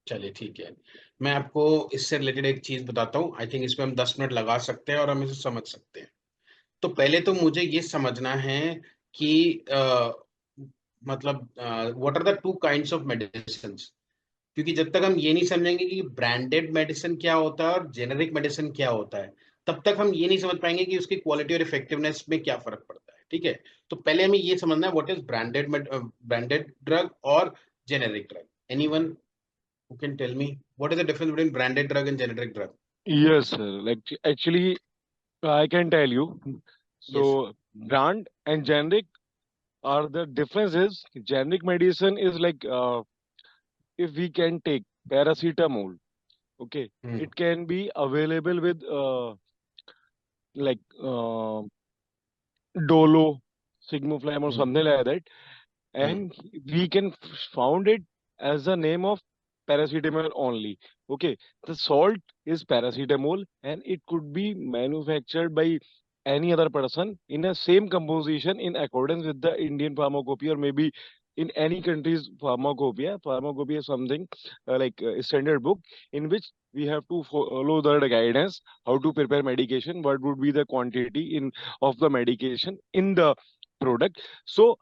चलिए ठीक है, मैं आपको इससे रिलेटेड एक चीज बताता हूँ। आई थिंक इसमें हम 10 मिनट लगा सकते हैं और हम इसे समझ सकते हैं। तो पहले तो मुझे ये समझना है कि मतलब what are the two kinds of medicine, क्योंकि जब तक हम ये नहीं समझेंगे कि ब्रांडेड मेडिसिन क्या होता है और जेनेरिक मेडिसिन क्या होता है, तब तक हम ये नहीं समझ पाएंगे कि उसकी क्वालिटी और इफेक्टिवनेस में क्या फर्क पड़ता है, ठीक है। तो पहले हमें ये समझना है व्हाट इज ब्रांडेड ड्रग और generic drug. Anyone who can tell me what is the difference between branded drug and generic drug? Yes, sir. Like actually, I can tell you. Yes. So, brand and generic are the difference is generic medicine is like if we can take paracetamol, okay, Hmm. it can be available with like Dolo, Sigmaflam or Hmm. something like that, Hmm. and we can found it as the name of paracetamol only. Okay, the salt is paracetamol, and it could be manufactured by any other person in a same composition in accordance with the Indian pharmacopoeia or maybe in any country's pharmacopoeia. Pharmacopoeia is something like a standard book in which we have to follow the guidance how to prepare medication, what would be the quantity in of the medication in the product. So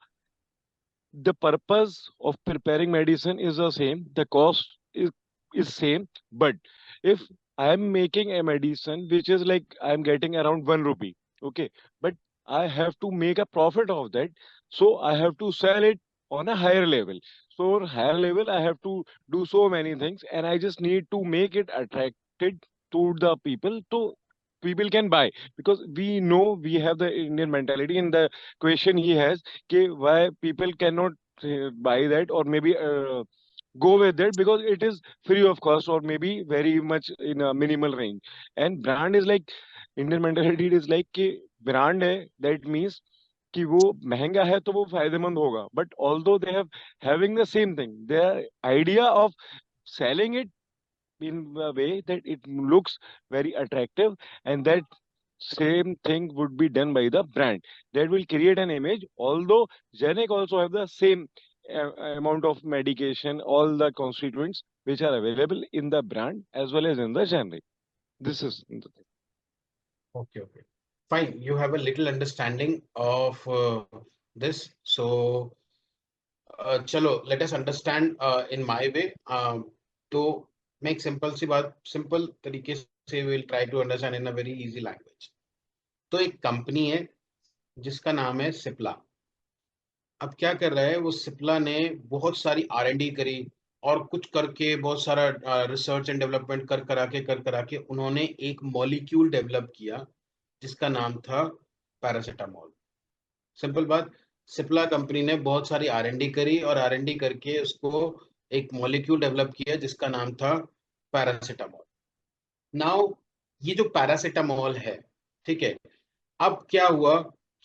the purpose of preparing medicine is the same, the cost is same, but if I am making a medicine which is like I am getting around 1 rupee, okay, but I have to make a profit of that, so I have to sell it on a higher level. So on higher level I have to do so many things, and I just need to make it attracted to the people, to people can buy, because we know we have the Indian mentality. In the question he has, okay, why people cannot buy that or maybe go with that, because it is free of cost or maybe very much in a minimal range. And brand is like Indian mentality is like कि brand है, that means कि वो महंगा है तो वो फायदेमंद होगा, but although they have having the same thing, their idea of selling it in a way that it looks very attractive, and that same thing would be done by the brand that will create an image. Although Genic also have the same amount of medication, all the constituents which are available in the brand as well as in the generic. This is the thing. Okay, okay. Fine. You have a little understanding of this. So, chalo, let us understand in my way. तो मैं एक simple तरीके से will try to understand in a very easy language. तो एक company है जिसका नाम है सिप्ला. अब क्या कर रहा है वो, सिप्ला ने बहुत सारी R&D करी और कुछ करके बहुत सारा रिसर्च एंड डेवलपमेंट कर करा के उन्होंने एक मॉलिक्यूल डेवलप किया जिसका नाम था पैरासिटामोल. सिंपल बात, सिप्ला कंपनी ने बहुत सारी R&D करी और R&D करके उसको एक मॉलिक्यूल डेवलप किया जिसका नाम था पैरासिटामोल. नाउ ये जो पैरासिटामोल है, ठीक है, अब क्या हुआ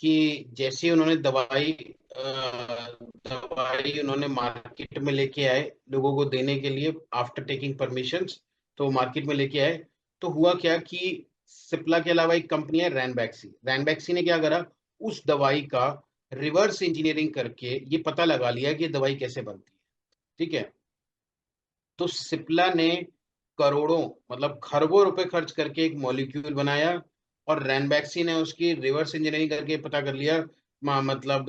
कि जैसे उन्होंने दवाई उन्होंने मार्केट में लेके आए लोगों को देने के लिए आफ्टर टेकिंग परमिशंस, तो मार्केट में लेके आए तो हुआ क्या कि सिप्ला के अलावा एक कंपनी है रैनबैक्सी ने क्या करा, उस दवाई का रिवर्स इंजीनियरिंग करके ये पता लगा लिया कि ये दवाई कैसे बनती है. ठीक है, तो सिप्ला ने करोड़ों मतलब खरबों रुपए खर्च करके एक मॉलिक्यूल बनाया और रैनबैक्सी ने उसकी रिवर्स इंजीनियरिंग करके पता कर लिया, मतलब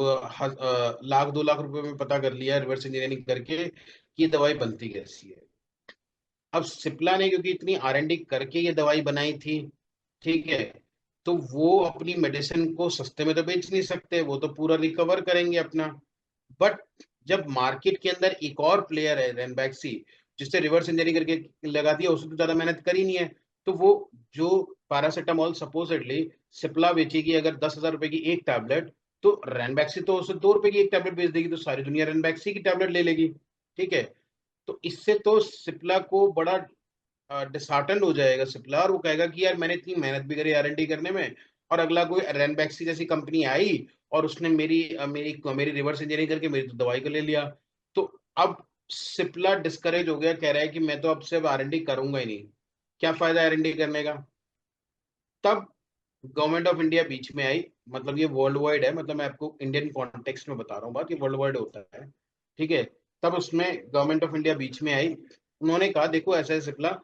लाख 2 लाख रुपए में पता कर लिया रिवर्स इंजीनियरिंग करके कि ये दवाई बनती कैसी है. अब सिप्ला ने क्योंकि इतनी R&D करके ये दवाई बनाई थी, ठीक है, तो वो अपनी मेडिसिन को सस्ते में तो बेच नहीं सकते, वो तो पूरा रिकवर करेंगे अपना. बट जब मार्केट के अंदर एक और प्लेयर है रैनबैक्सी जिससे रिवर्स इंजीनियरिंग करके लगा दिया, उसने तो ज्यादा मेहनत करी नहीं है, तो वो जो पैरासिटामोल सपोजिटली सिप्ला बेचेगी अगर 10,000 रुपए की एक टैबलेट, तो रैनबैक्सी तो उसे 2 रुपए की एक टैबलेट बेच देगी, तो सारी दुनिया रैनबैक्सी की टैबलेट ले लेगी. ठीक है, तो इससे तो सिप्ला को बड़ा डिसहार्टन हो जाएगा सिप्ला, और वो कहेगा कि यार मैंने इतनी मेहनत भी करी R&D करने में, और अगला कोई रैनबैक्सी जैसी कंपनी आई और उसने मेरी रिवर्स इंजीनियरिंग करके मेरी तो दवाई को ले लिया. तो अब सिप्ला डिस्करेज हो गया, कह रहा है कि मैं तो अब से R&D करूंगा ही नहीं, क्या फायदा R&D करने का. तब गवर्नमेंट ऑफ इंडिया बीच में आई, मतलब ये वर्ल्ड वाइड है, मतलब मैं आपको इंडियन कॉन्टेक्स्ट में बता रहा हूँ बात, ये वर्ल्ड वाइड होता है. ठीक है, तब उसमें गवर्नमेंट ऑफ इंडिया बीच में आई, उन्होंने कहा देखो ऐसा है सिप्ला,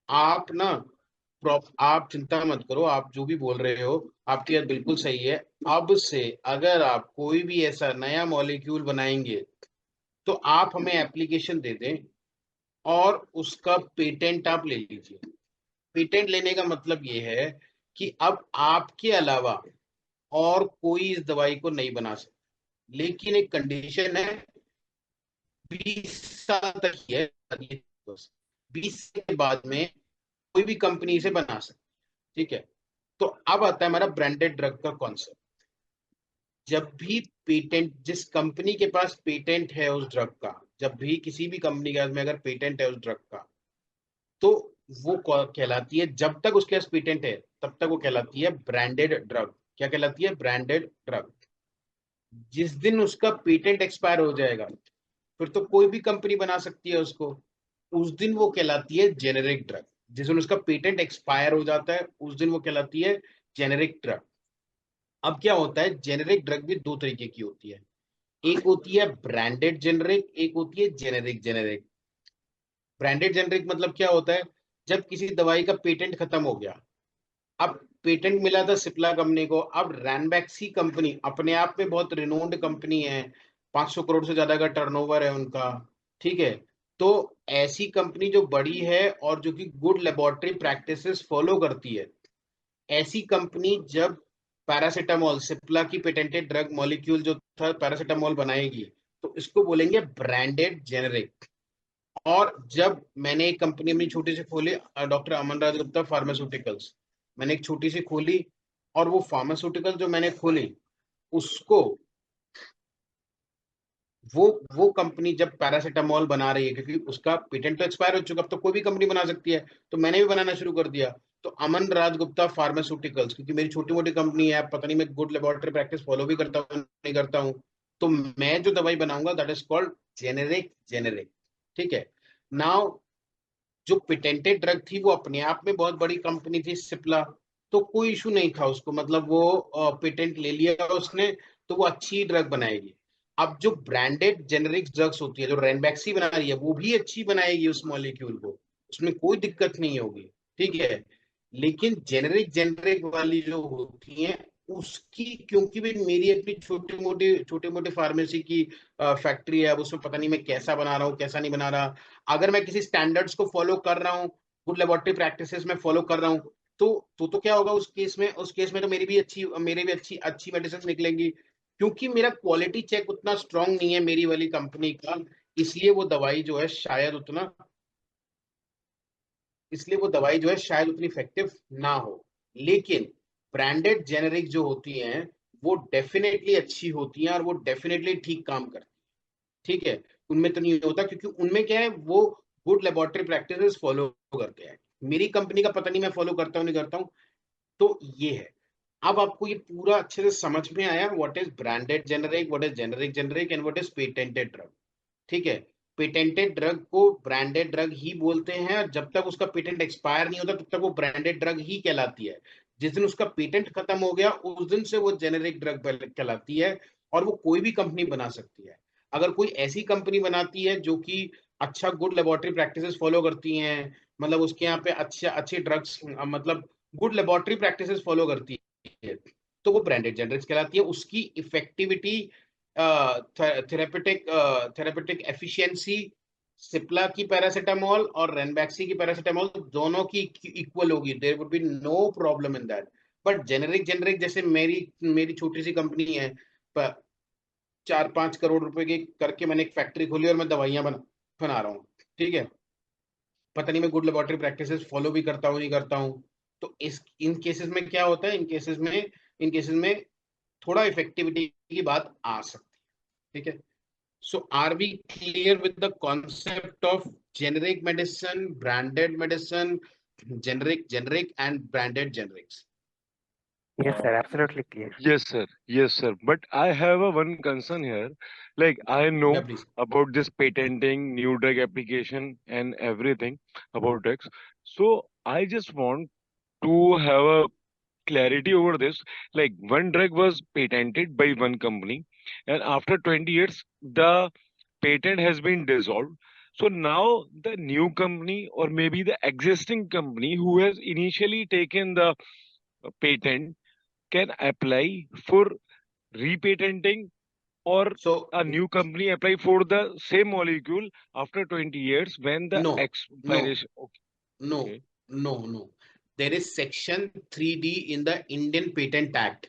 आप ना आप चिंता मत करो, आप जो भी बोल रहे हो आपकी बात बिल्कुल सही है. अब से अगर आप कोई भी ऐसा नया मॉलिक्यूल बनाएंगे तो आप हमें एप्लीकेशन दे दें और उसका पेटेंट आप ले लीजिए. पेटेंट लेने का मतलब ये है कि अब आपके अलावा और कोई इस दवाई को नहीं बना सकता, लेकिन एक कंडीशन है, 20 साल तक ही है, 20 के बाद में कोई भी कंपनी से बना सकती. ठीक है, तो अब आता है हमारा ब्रांडेड ड्रग का कॉन्सेप्ट. जब भी पेटेंट, जिस कंपनी के पास पेटेंट है उस ड्रग का, जब भी किसी भी कंपनी के पास में अगर पेटेंट है उस ड्रग का, तो वो कहलाती है, जब तक उसके पास पेटेंट है तब तक वो कहलाती है ब्रांडेड ड्रग. क्या कहलाती है? Branded drug. जिस दिन उसका पेटेंट एक्सपायर हो जाएगा फिर तो कोई भी कंपनी बना सकती है उसको, उस दिन वो कहलाती है जेनेरिक ड्रग. जिस दिन उसका पेटेंट एक्सपायर हो जाता है उस दिन वो कहलाती है जेनेरिक ड्रग. अब क्या होता है, जेनेरिक ड्रग भी दो तरीके की होती है, एक होती है ब्रांडेड जेनेरिक, एक होती है जेनेरिक जेनेरिक. ब्रांडेड जेनेरिक मतलब क्या होता है, जब किसी दवाई का पेटेंट खत्म हो गया, अब पेटेंट मिला था सिप्ला कंपनी को, अब रैनबैक्सी कंपनी अपने आप में बहुत रिनोन्ड कंपनी है, 500 करोड़ से ज्यादा का टर्नओवर है उनका. ठीक है, तो ऐसी कंपनी जो बड़ी है और जो कि गुड लेबोरेटरी प्रैक्टिसेस फॉलो करती है, ऐसी कंपनी जब पैरासिटामोल, सिप्ला की पेटेंटेड ड्रग मॉलिक्यूल जो था पैरासिटामोल बनाएगी, तो इसको बोलेंगे ब्रांडेड जेनेरिक. और जब मैंने एक कंपनी अपनी छोटी सी खोली, डॉक्टर अमन राज गुप्ता फार्मास्यूटिकल्स, मैंने एक छोटी सी खोली, और वो फार्मास्यूटिकल जो मैंने खोली उसको वो कंपनी जब पैरासिटामोल बना रही है, क्योंकि उसका पेटेंट तो एक्सपायर हो चुका, अब तो कोई भी कंपनी बना सकती है, तो मैंने भी बनाना शुरू कर दिया. तो अमन राज गुप्ता फार्मास्यूटिकल्स, क्योंकि मेरी छोटी मोटी कंपनी है, पता नहीं मैं गुड लेबोरेटरी प्रैक्टिस फॉलो भी करता हूँ नहीं करता हूँ, तो मैं जो दवाई बनाऊंगा दैट इज कॉल्ड जेनेरिक। ठीक है। नाउ जो पेटेंटेड ड्रग थी वो अपने आप में बहुत बड़ी कंपनी थी सिप्ला, तो कोई इशू नहीं था उसको, मतलब वो पेटेंट ले लिया उसने, तो वो अच्छी ड्रग बनाएगी। अब जो ब्रांडेड जेनेरिक ड्रग्स होती है, जो रेनबैक्सी बना रही है, वो भी अच्छी बनाएगी उस मॉलिक्यूल को, उसमें कोई दिक्कत नहीं होगी। ठीक है। लेकिन जेनेरिक वाली जो होती हैं उसकी, क्योंकि भाई मेरी अपनी छोटी मोटी फार्मेसी की फैक्ट्री है, अब उसमें पता नहीं मैं कैसा बना रहा हूँ कैसा नहीं बना रहा, अगर मैं किसी स्टैंडर्ड्स को फॉलो कर रहा हूँ, गुड लेबोरेटरी प्रैक्टिसेस में फॉलो कर रहा हूँ, तो क्या होगा उस केस में तो मेरी भी अच्छी अच्छी मेडिसिन निकलेंगी, क्योंकि मेरा क्वालिटी चेक उतना स्ट्रांग नहीं है मेरी वाली कंपनी का, इसलिए वो दवाई जो है शायद उतना इसलिए वो दवाई जो है शायद उतनी इफेक्टिव ना हो। लेकिन ब्रांडेड जेनेरिक जो होती हैं वो डेफिनेटली अच्छी होती हैं और वो डेफिनेटली ठीक काम करती हैं। ठीक है। उनमें तो नहीं होता, क्योंकि उनमें क्या है, वो गुड लेबोरेटरी प्रैक्टिसेस फॉलो करते हैं। मेरी कंपनी का पता नहीं मैं फॉलो करता हूँ नहीं करता हूँ। तो ये है। अब आपको ये पूरा अच्छे से समझ में आया what is branded generic, what is generic and what is patented drug. ठीक है। पेटेंटेड ड्रग को ब्रांडेड ड्रग ही बोलते हैं, और जब तक उसका पेटेंट एक्सपायर नहीं होता तब तक वो ब्रांडेड ड्रग ही कहलाती है। जिस दिन उसका पेटेंट खत्म हो गया उस दिन से वो जेनेरिक ड्रग कहलाती है, और वो कोई भी कंपनी बना सकती है। अगर कोई ऐसी कंपनी बनाती है जो कि अच्छा गुड लेबोरेटरी प्रैक्टिसेस फॉलो करती हैं, मतलब उसके यहाँ पे अच्छे अच्छे ड्रग्स, मतलब गुड लेबोरेटरी प्रैक्टिसेस फॉलो करती है, तो वो ब्रांडेड जेनरिक्स कहलाती है। उसकी इफेक्टिविटी, थेरेपेटिक एफिशिएंसी सिप्ला की पैरासीटामोल और रेनबैक्सी की पैरासीटामोल दोनों की इक्वल होगी, there would be no problem in that. But generic generic जैसे मेरी मेरी छोटी सी कंपनी है, 4-5 करोड़ रुपए की करके मैंने एक फैक्ट्री खोली और मैं दवाइयां बना रहा हूँ। ठीक है। पता नहीं मैं गुड लेबोरेटरी प्रैक्टिसेस फॉलो भी करता हूँ नहीं करता हूँ। तो इस इन केसेस में क्या होता है, इन केसेस में थोड़ा इफेक्टिविटी की बात आ सकती है। ठीक है। So are we clear with the concept of generic medicine, branded medicine, generic and branded generics? Yes, sir, absolutely clear. Yes, sir. Yes, sir. But I have a one concern here. Like I Yeah, know please. about this patenting, new drug application, and everything about drugs. So I just want to have a clarity over this. Like one drug was patented by one company, and after 20 years, the patent has been dissolved. So now the new company or maybe the existing company who has initially taken the patent can apply for repatenting, or So a new company apply for the same molecule after 20 years when the no, no, expiration. Okay. no, Okay. no. There is section 3D in the Indian Patent Act.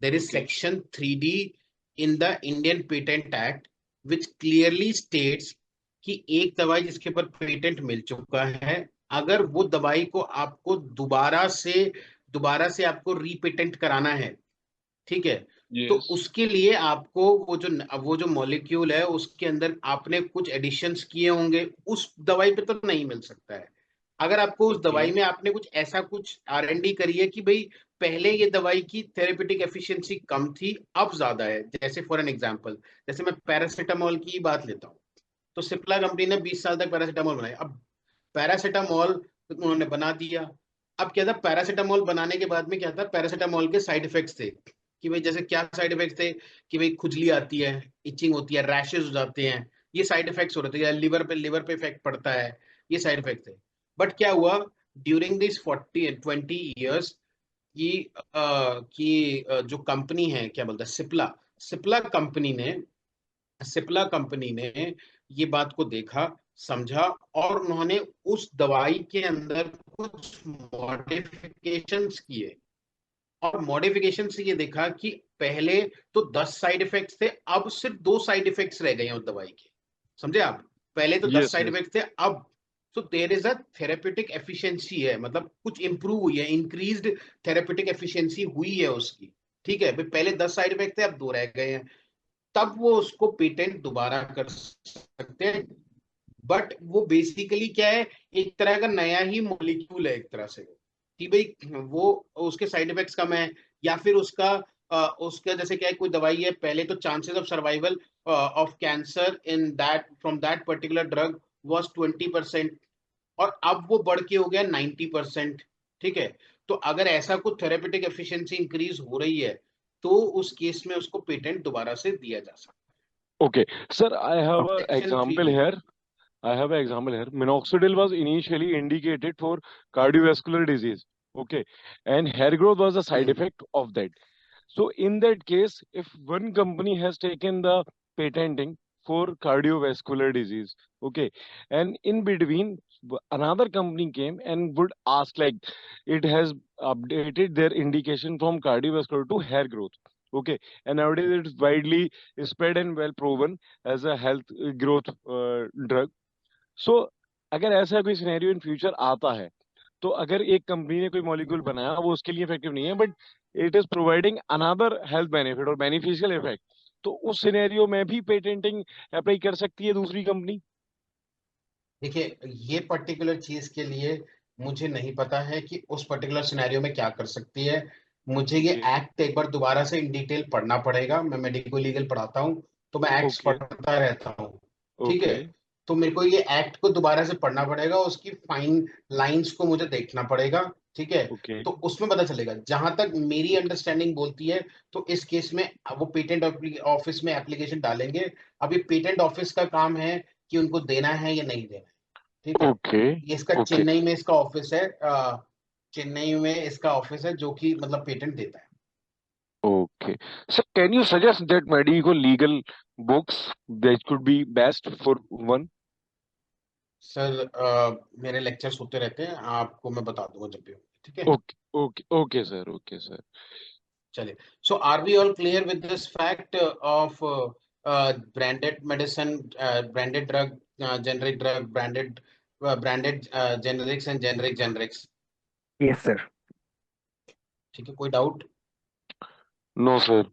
There is Okay. section 3D in the Indian Patent Act which clearly states कि एक दवाई जिसके ऊपर patent मिल चुका है, अगर वो दवाई को आपको दोबारा से आपको रीपेटेंट कराना है, ठीक है, तो Yes. उसके लिए आपको वो जो मॉलिक्यूल है उसके अंदर आपने कुछ एडिशंस किए होंगे, उस दवाई पे तो नहीं मिल सकता है। अगर आपको उस दवाई Okay. में आपने कुछ R&D करी है कि भाई पहले ये दवाई की थेरेपेटिक एफिशिएंसी कम थी अब ज्यादा है, जैसे फॉर एन एग्जांपल, जैसे मैं पैरासिटामोल की बात लेता हूँ, तो सिप्ला कंपनी ने 20 साल तक पैरासिटामोल बनाई। अब पैरासिटामोल उन्होंने बना दिया। अब क्या था, पैरासिटामोल बनाने के बाद में क्या था, पैरासिटामोल के साइड इफेक्ट्स थे कि भाई जैसे क्या साइड इफेक्ट्स थे कि भाई खुजली आती है, इचिंग होती है, रैशेज हो जाते हैं, ये साइड इफेक्ट्स हो रहे थे, या लिवर पे इफेक्ट पड़ता है, ये साइड इफेक्ट थे। बट क्या हुआ, ड्यूरिंग दिस 40-20 ईयर्स जो कंपनी है क्या बोलता है, सिप्ला कंपनी ने सिप्ला कंपनी ने ये बात को देखा, समझा, और उन्होंने उस दवाई के अंदर कुछ मॉडिफिकेशंस किए। और मॉडिफिकेशन से ये देखा कि पहले तो 10 साइड इफेक्ट्स थे, अब सिर्फ 2 साइड इफेक्ट्स रह गए हैं उस दवाई के। समझे आप? पहले तो दस Yes. Side Yes. इफेक्ट्स थे, अब तो there is a therapeutic efficiency है, मतलब कुछ इंप्रूव हुई है, इंक्रीज्ड थेरेपेटिक एफिशिएंसी हुई है उसकी। ठीक है भाई, पहले 10 साइड इफेक्ट थे अब 2 रह गए हैं, तब वो उसको पेटेंट दोबारा कर सकते हैं। बट वो बेसिकली क्या है, एक तरह का नया ही मॉलिक्यूल है एक तरह से। कि भाई वो उसके साइड इफेक्ट्स कम है, या फिर उसका जैसे क्या है, कोई दवाई है, पहले तो chances of survival of cancer in that from that particular drug was 20%, और अब वो बढ़ के हो गया 90%। ठीक है, तो अगर ऐसा कुछ थेरेपेटिक एफिशिएंसी इंक्रीज हो रही है तो उस केस में उसको पेटेंट दोबारा से दिया जा सकता Okay, sir, I है। have an protection example 3 here. I have an example here. Minoxidil was initially indicated for cardiovascular disease. Okay, and hair growth was a side effect of that. So in that case, if one company has taken the patenting for cardiovascular disease, okay, and in between another company came and would ask like it has updated their indication from cardiovascular to hair growth. Okay, and nowadays it's widely spread and well proven as a health growth drug. सो अगर ऐसा कोई scenario in future आता है, तो अगर एक company ने कोई मॉलिक्यूल बनाया वो उसके लिए इफेक्टिव नहीं है, but it is providing another health benefit और बेनिफिशियल इफेक्ट, तो उस सिनेरियो में भी पेटेंटिंग अप्लाई कर सकती है दूसरी कंपनी? देखिए, ये पर्टिकुलर चीज के लिए मुझे नहीं पता है कि उस पर्टिकुलर सिनेरियो में क्या कर सकती है। मुझे ये ओके, एक्ट एक बार दोबारा से इन डिटेल पढ़ना पड़ेगा। मैं मेडिको लीगल पढ़ाता हूँ, तो मैं एक्ट्स ओके, पढ़ता रहता हूँ। ठीक है, ओके, तो मेरे को ये एक्ट को दोबारा से पढ़ना पड़ेगा, उसकी फाइन लाइंस को मुझे देखना पड़ेगा। ठीक है, ओके, तो उसमें पता चलेगा। जहां तक मेरी अंडरस्टैंडिंग बोलती है, तो इस केस में वो पेटेंट ऑफिस में एप्लीकेशन डालेंगे। अब ये पेटेंट ऑफिस का काम है कि उनको देना है या नहीं देना है। ठीक है, ओके, ये इसका ओके, चेन्नई में इसका ऑफिस है, चेन्नई में इसका ऑफिस है जो कि मतलब पेटेंट देता है। Okay. So can you suggest that medical legal books that could be best for one? Sir मेरे लेक्चर्स होते रहते हैं, आपको मैं बता दूंगा जब भी होंगे। ठीक है, okay, okay, okay sir, okay sir. चलिए। So are we all clear with this fact of branded medicine, branded drug, generic drug, branded generics and generic generics? Yes sir. ठीक है, कोई डाउट? No sir.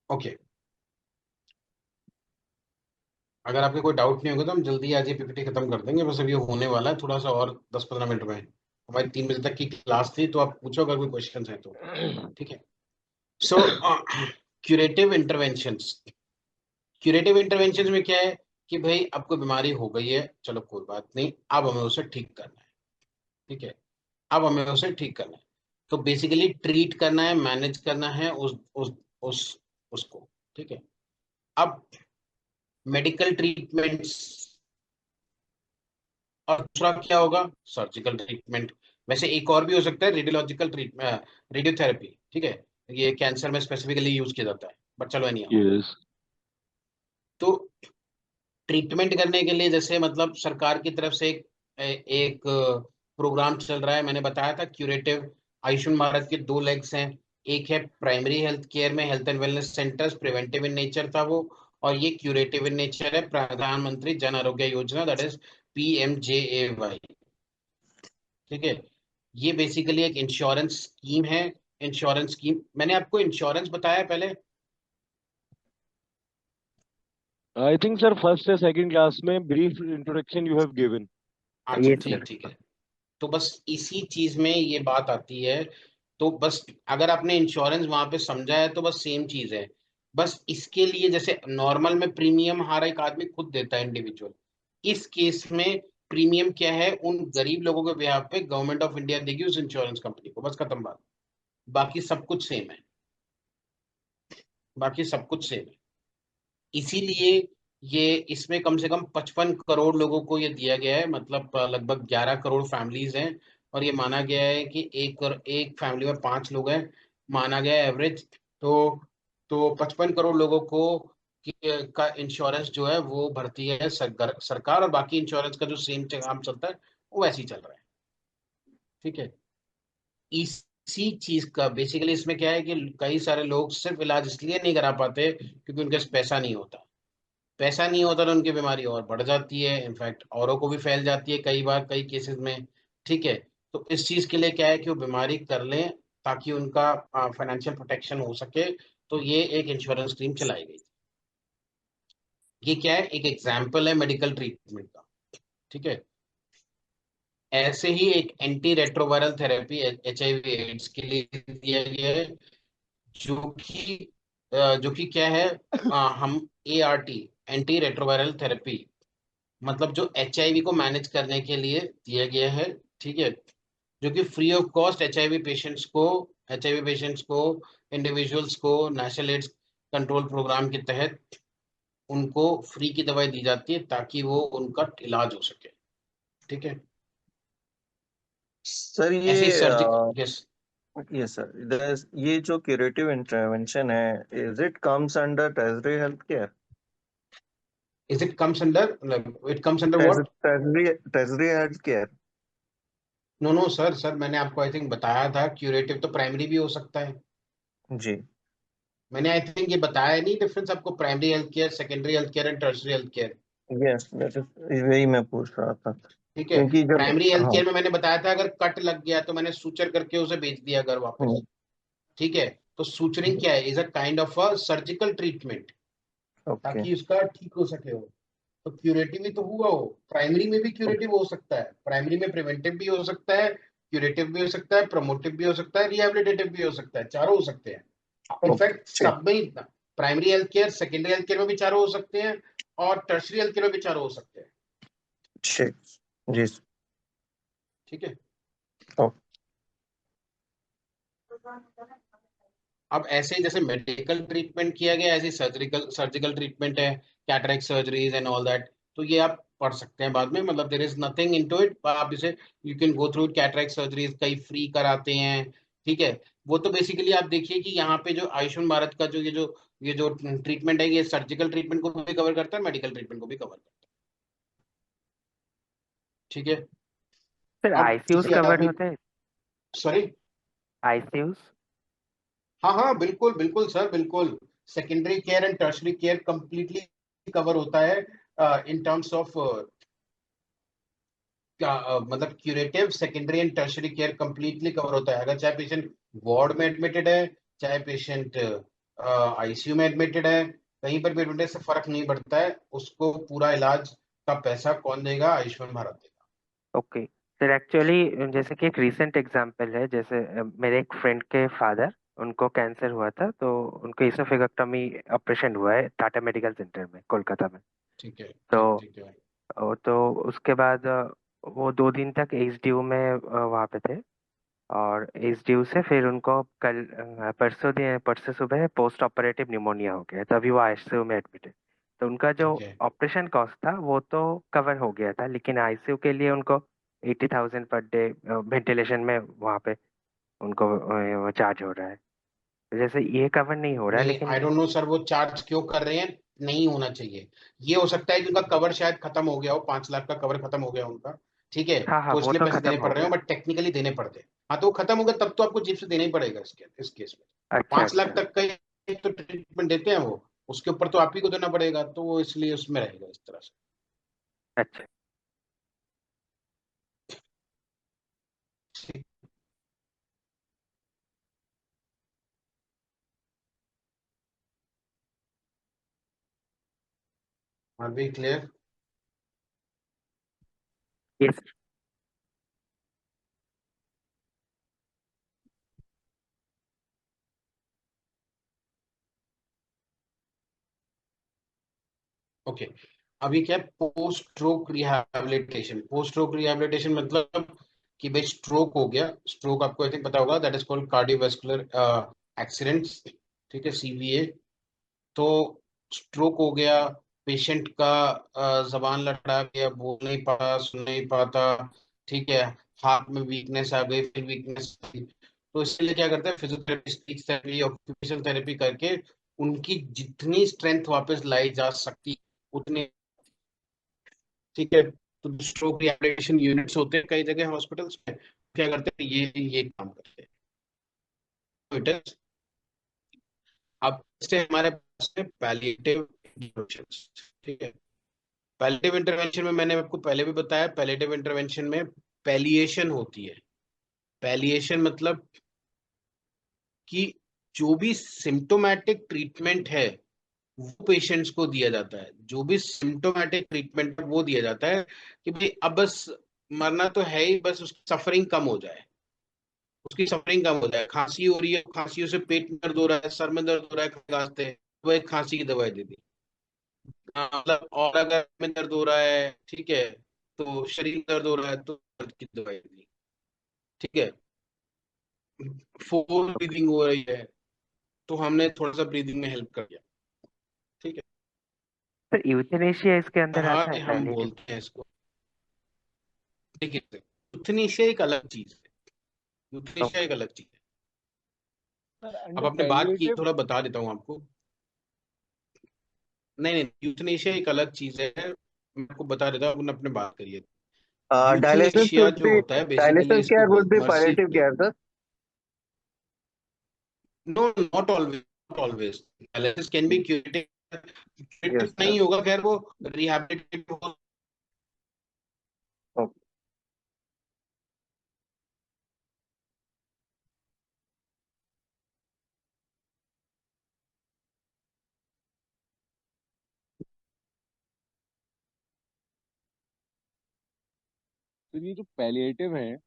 ओके, अगर आपके कोई doubt नहीं होगा तो हम जल्दी आज ये पीपीटी खत्म कर देंगे। बस अभी ये होने वाला है थोड़ा सा और 10-15 मिनट में। हमारी 3 बजे तक की क्लास थी, तो आप पूछो अगर कोई क्वेश्चन है तो। ठीक है, सो क्यूरेटिव इंटरवेंशंस। क्यूरेटिव इंटरवेंशंस में क्या है कि भाई आपको बीमारी हो गई है, चलो कोई बात नहीं, अब हमें उसे ठीक करना है। ठीक है, अब हमें उसे ठीक करना है, तो बेसिकली ट्रीट करना है, मैनेज करना है उस उसको। ठीक है, अब मेडिकल ट्रीटमेंट्स, और दूसरा क्या होगा? Surgical treatment. वैसे एक और भी हो सकता है, रेडियोलॉजिकल ट्रीटमेंट, रेडियोथेरेपी। ठीक है, ये कैंसर में स्पेसिफिकली यूज किया जाता है, बट चलो नहीं। Yes. तो ट्रीटमेंट करने के लिए जैसे मतलब सरकार की तरफ से एक प्रोग्राम चल रहा है, मैंने बताया था क्यूरेटिव। आयुष्मान भारत के दो लेग्स हैं, एक है प्राइमरी हेल्थ केयर में health and wellness centres, preventive in nature था वो, और ये क्यूरेटिव इन नेचर है, प्रधानमंत्री Jan Arogya Yojana, that is PMJAY। ठीक है, ये बेसिकली एक इंश्योरेंस स्कीम है। इंश्योरेंस स्कीम, मैंने आपको इंश्योरेंस बताया पहले? I think sir first या second class में brief introduction you have given. अच्छा, यस ठीक सर। ठीक है। तो बस इसी चीज में ये बात आती है। तो बस अगर आपने इंश्योरेंस वहां पे समझा है तो बस सेम चीज है। बस इसके लिए जैसे नॉर्मल में प्रीमियम हर एक आदमी खुद देता है इंडिविजुअल, इस केस में प्रीमियम क्या है, उन गरीब लोगों के बिहाफ पे गवर्नमेंट ऑफ इंडिया देगी उस इंश्योरेंस कंपनी को, बस खत्म बात। बाकी सब कुछ सेम है, बाकी सब कुछ सेम है। इसीलिए ये इसमें कम से कम 55 करोड़ लोगों को ये दिया गया है, मतलब लगभग 11 करोड़ फैमिलीज हैं। और ये माना गया है कि एक फैमिली में 5 लोग हैं, माना गया है एवरेज। तो 55 करोड़ लोगों को का इंश्योरेंस जो है वो भरती है सरकार, और बाकी इंश्योरेंस का जो सेम काम चलता है वो वैसे ही चल रहा है। ठीक है, इसी चीज का बेसिकली इसमें क्या है कि कई सारे लोग सिर्फ इलाज इसलिए नहीं करा पाते क्योंकि उनके पास पैसा नहीं होता। पैसा नहीं होता तो उनकी बीमारी और बढ़ जाती है, इनफैक्ट औरों को भी फैल जाती है कई बार, कई केसेस में। ठीक है, तो इस चीज के लिए क्या है कि वो बीमारी कर लें ताकि उनका फाइनेंशियल प्रोटेक्शन हो सके। तो ये एक इंश्योरेंस स्कीम चलाई गई। ये क्या है, एक एग्जाम्पल है मेडिकल ट्रीटमेंट का, ठीक है। ऐसे ही एक anti retroviral therapy HIV AIDS के लिए दिया गया है, जो कि क्या है, हम ART, एंटी रेट्रोवायरल थेरेपी, मतलब जो HIV को मैनेज करने के लिए दिया गया है, ठीक है, जो कि free of cost H I V patients को इंडिविजुअल्स को नेशनल एड्स कंट्रोल प्रोग्राम के तहत उनको फ्री की दवाई दी जाती है ताकि वो उनका इलाज हो सके, ठीक है। सर ऐसे ही ये सर्जिकल, यस। ये सर ये जो क्यूरेटिव इंटरवेंशन है, is it comes under treasury health care? Is it comes under, it comes under what? Treasury health care. No no sir मैंने आपको आई थिंक बताया था, क्यूरेटिव तो प्राइमरी भी हो सकता है। जी। मैंने आई थिंक ये बताया नहीं डिफरेंस आपको, primary health care, secondary health care and tertiary health care, yes, that is वही मैं पूछ रहा था, ठीक है। क्योंकि जब प्राइमरी हेल्थ हाँ। केयर में मैंने बताया था अगर कट लग गया तो मैंने सूचर करके उसे भेज दिया घर वापस, ठीक है। तो सूचरिंग क्या है, is a kind of a surgical treatment, okay. ताकि उसका ठीक हो सके वो। तो क्यूरेटिव ही तो हुआ वो, प्राइमरी में भी क्यूरेटिव हो सकता है, प्राइमरी में प्रिवेंटिव भी हो सकता है, क्यूरेटिव भी हो सकता है, प्रमोटिव भी हो सकता है, रिहेबिलिटेटिव भी हो सकता है, चारों हो सकते हैं। ओके, इनफैक्ट ठीक। सब में ही, primary health care, secondary health care में भी चारों हो सकते हैं, और टर्शरी हेल्थ केयर में भी चारों हो सकते हैं, ठीक। जी। ठीक है। ओके। अब ऐसे ही जैसे मेडिकल ट्रीटमेंट किया गया, ऐसे सर्जिकल सर्जिकल ट्रीटमेंट है, cataract surgeries and all that, तो ये आप पढ़ सकते हैं बाद में, मतलब there is nothing into it, आप इसे you can go through. Cataract surgeries कई फ्री कराते हैं, ठीक है। वो तो बेसिकली आप देखिए कि यहाँ पे जो आयुष्मान भारत का जो ये जो ट्रीटमेंट है, ये सर्जिकल ट्रीटमेंट को भी कवर करता है, मेडिकल ट्रीटमेंट को भी कवर करता है, ठीक है। सर अब आईसीयूज किसी कवर्ड आदमी, होते हैं? Sorry, ICUs? हाँ हाँ बिल्कुल बिल्कुल सर, बिल्कुल। Secondary care and tertiary care completely cover होता है, इन टर्म्स ऑफ क्या, मतलब curative, secondary and tertiary care completely cover होता है, अगर चाहे पेशेंट वार्ड में एडमिटेड है, चाहे पेशेंट ICU में एडमिटेड है, कहीं पर भी एडमिटेड से फर्क नहीं पड़ता है, उसको पूरा इलाज का पैसा कौन देगा, आयुष्मान भारत देगा। ओके सर, एक्चुअली जैसे कि एक रीसेंट एग्जांपल है, जैसे मेरे एक फ्रेंड के फादर, उनको कैंसर हुआ था, तो उनको इसोफेगेक्टोमी ऑपरेशन हुआ है टाटा मेडिकल सेंटर में कोलकाता में। ठीक है, तो ठीक ठीक है। तो उसके बाद वो 2 दिन तक एचडीयू में वहाँ पे थे। और एचडीयू से फिर उनको कल परसों सुबह पोस्ट ऑपरेटिव निमोनिया हो गया, तभी वो आईसीयू में एडमिट है। तो उनका जो ठीक है, ऑपरेशन कॉस्ट था वो तो कवर हो गया था, लेकिन आईसीयू के लिए उनको 80,000 पर डे वेंटिलेशन में वहाँ पे उनको चार्ज हो रहा है। तो जैसे ये कवर नहीं हो रहा है, नहीं लेकिन आई डोंट नो सर वो चार्ज क्यों कर रहे हैं, नहीं होना चाहिए। ये हो सकता है कि उनका कवर शायद खत्म हो गया हो, 5 लाख का कवर खत्म हो गया उनका, ठीक है, हाँ हाँ, तो वो इसलिए तो पैसे खत्म देने हो पड़ रहे हो, गया। बट टेक्निकली देने पड़ते हैं। हाँ तो वो खत्म हो गया तब तो आपको जीप से देना ही पड़ेगा इस केस में। अच्छा 5 लाख अच्छा। तक का ही तो ट्रीटमेंट देते हैं वो, उसके ऊपर तो आप ही को देना पड़ेगा, तो वो इसलिए उसमें रहेगा इस तरह से। अच्छा। ठीक, are we clear? Yes. Okay. अभी क्या है, post stroke rehabilitation. Post stroke rehabilitation मतलब कि भाई स्ट्रोक हो गया, स्ट्रोक आपको आई थिंक पता होगा, that is called cardiovascular accidents, ठीक है, CVA। तो स्ट्रोक हो गया, पेशेंट का जबान लड़ा गया, बोल नहीं पाता, सुन नहीं पाता, ठीक है, हाथ में वीकनेस आ गई, फिर वीकनेस, तो इसलिए क्या करते हैं, physiotherapy, speech therapy, occupational therapy करके उनकी जितनी स्ट्रेंथ वापस लाई जा सकती उतनी, ठीक है। तो स्ट्रोक रिहैबिलिटेशन यूनिट्स होते हैं कई जगह हॉस्पिटल्स में, क्या करते हैं, ये काम करते हैं। अब से हमारे पास है पैलिएटिव इंटरवेंशन, ठीक है। पैलिएटिव इंटरवेंशन में मैंने आपको पहले भी बताया, पैलिएटिव इंटरवेंशन में पैलिएशन होती है। पैलिएशन मतलब कि जो भी सिम्टोमेटिक ट्रीटमेंट है वो पेशेंट्स को दिया जाता है। जो भी सिम्टोमेटिक ट्रीटमेंट है वो दिया जाता है कि भाई अब बस मरना तो है ही, बस उसकी सफरिंग कम हो जाए, उसकी सफरिंग कम हो जाए। खांसी हो रही है, खांसी से पेट में दर्द हो रहा है, सर में दर्द हो रहा है, खांसते हैं, वो एक खांसी की दवाई दे दी। मतलब और अगर में दर्द हो रहा है, ठीक है, तो शरीर में दर्द हो रहा है तो दर्द की दवाई दी, ठीक है। फोर ब्रीदिंग हो रही है तो हमने थोड़ा सा ब्रीदिंग में हेल्प कर दिया, ठीक है। सर यूथेनेशिया इसके अंदर हाँ आता है, हम पैलिएटिव? बोलते हैं इसको। देखिए यूथनेशिया एक अलग चीज है, यूथनेशिया ओके। एक अलग चीज है। सर अब अंडर आपने बात की, पैलिएटिव, थोड़ा बता देता हूँ आपको। नहीं नहीं, यूथनेशिया एक अलग चीज है, मैं आपको बता देता हूँ, आपने अपने बात करिए। Dialysis यूथनेशिया should जो be होता है बेसिकली dialysis इसको care would be mercy, palliative care, sir. No not always, not always. Dialysis can be curative, Yes, curative sir. नहीं होगा, खैर वो रिहैबिलिटेटिव हो। Okay. तो ये जो पैलिएटिव है,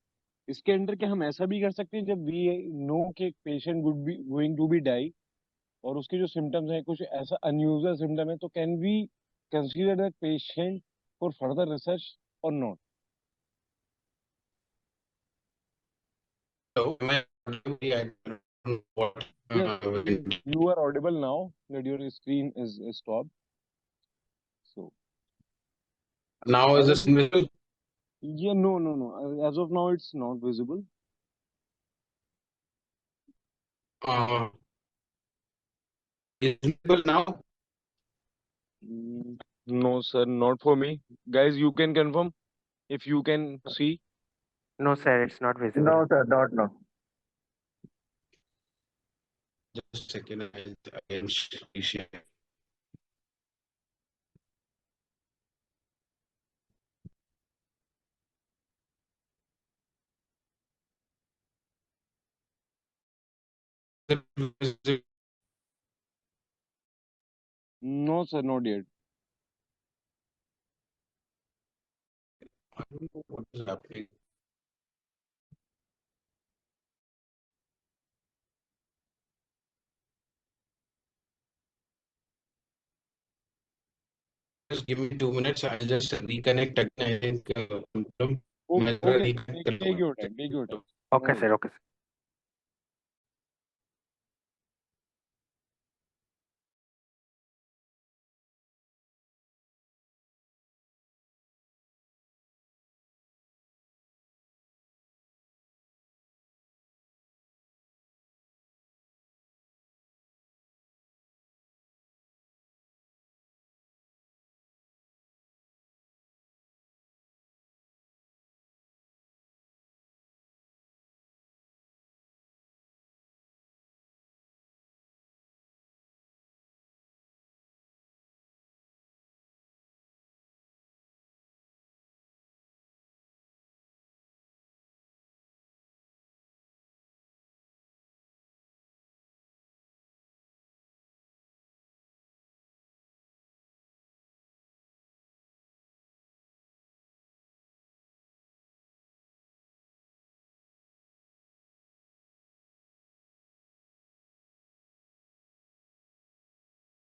इसके अंदर क्या हम ऐसा भी कर सकते हैं, जब वी नो कि patient would be going to be die और उसके जो सिम्टम्स हैं कुछ ऐसा अनयूजुअल सिम्टम है, तो can we consider that patient for further research और नॉट? तो मैं Yes, you are audible now that your screen is stopped. So now I is think, this yeah, no. As of now, it's not visible. visible now? No, sir, not for me. Guys, you can confirm if you can see. No sir, it's not visible. No, sir, not no. Just a second, I'll share. No, sir, not yet. I don't know what is happening. Just give me 2 minutes. I'll just reconnect again. I think मैं जरा Okay, reconnect कर take your लूँगा। time, take your time. No okay worries. Sir, okay sir.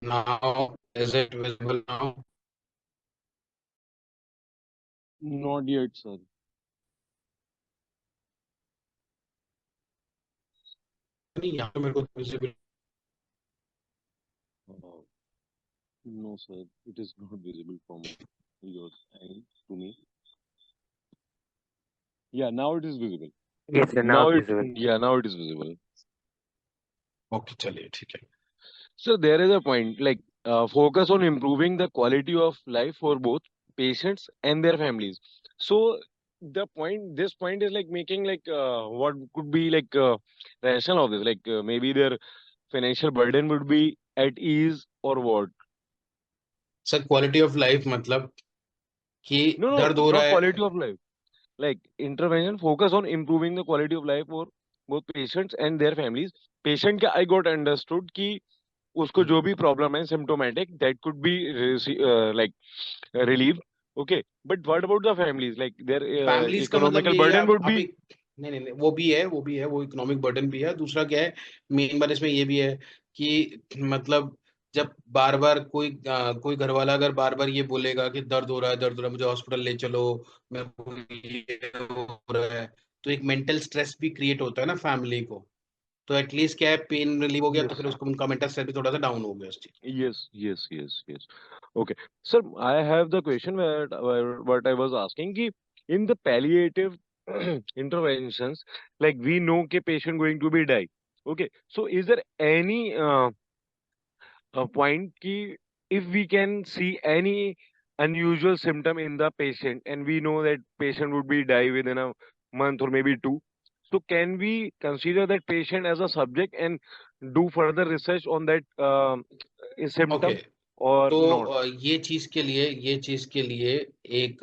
Now is it visible now? Not yet, sir. नहीं, यहाँ पे मेरे को visible। Uh, no, sir, it is not visible from your end to me. Yeah, now it is visible. Yes sir, now visible. Now it is visible. Okay चलिए ठीक है। So there is a point like focus on improving the quality of life for both patients and their families. So this point is like making like what could be like rational of this, like maybe their financial burden would be at ease or what? Sir quality of life मतलब कि No, दर्द हो रहा not quality है। of life. Like intervention focus on improving the quality of life for both patients and their families. Patient का I got understood कि उसको जो भी प्रॉब्लम है symptomatic that could be like relieved. Okay, but what about the families? Like their families का मतलब economical ये burden आप would be. अभी नहीं, वो भी है वो इकोनॉमिक बर्डन भी है। दूसरा क्या है, मेन बात इसमें ये भी है कि मतलब जब बार बार कोई घर वाला अगर बार बार ये बोलेगा कि दर्द हो रहा है मुझे हॉस्पिटल ले चलो, मेरे को ये हो रहा है, तो एक मेंटल स्ट्रेस भी क्रिएट होता है ना फैमिली को। तो एटलीस्ट क्या है, पेन रिलीव हो गया तो Yes, फिर उसको उनका मेंटल स्ट्रेस भी थोड़ा सा डाउन हो गया उस चीज। yes. Okay, sir, I have the question where what I was asking कि in the palliative interventions, like we know कि patient going to be die. Okay, so is there any point कि if we can see any unusual symptom in the patient and we know that patient would be die within a month or maybe two, so can we consider that patient as a subject and do further research on that okay, symptom or तो not? ये चीज के लिए एक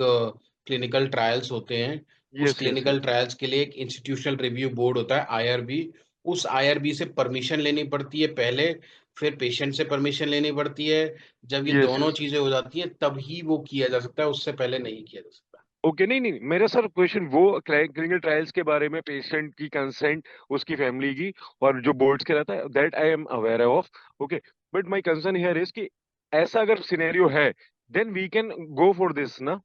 clinical trials होते हैं। उस Yes. Clinical trials के लिए एक इंस्टीट्यूशनल रिव्यू बोर्ड होता है, आईआरबी। उस आईआरबी से परमिशन लेनी पड़ती है पहले, फिर पेशेंट से परमिशन लेनी पड़ती है। जब ये दोनों Yes. चीजें हो जाती है तब ही वो किया जा सकता है, उससे पहले नहीं किया जा सकता। ओके, नहीं, मेरा सर क्वेश्चन वो क्लिनिकल ट्रायल्स के बारे में, पेशेंट की कंसेंट, उसकी फैमिली की, और जो बोर्ड्स के रहता है that I am aware of. Okay, but my concern here is कि ऐसा अगर सिनेरियो है then we can go for this ना,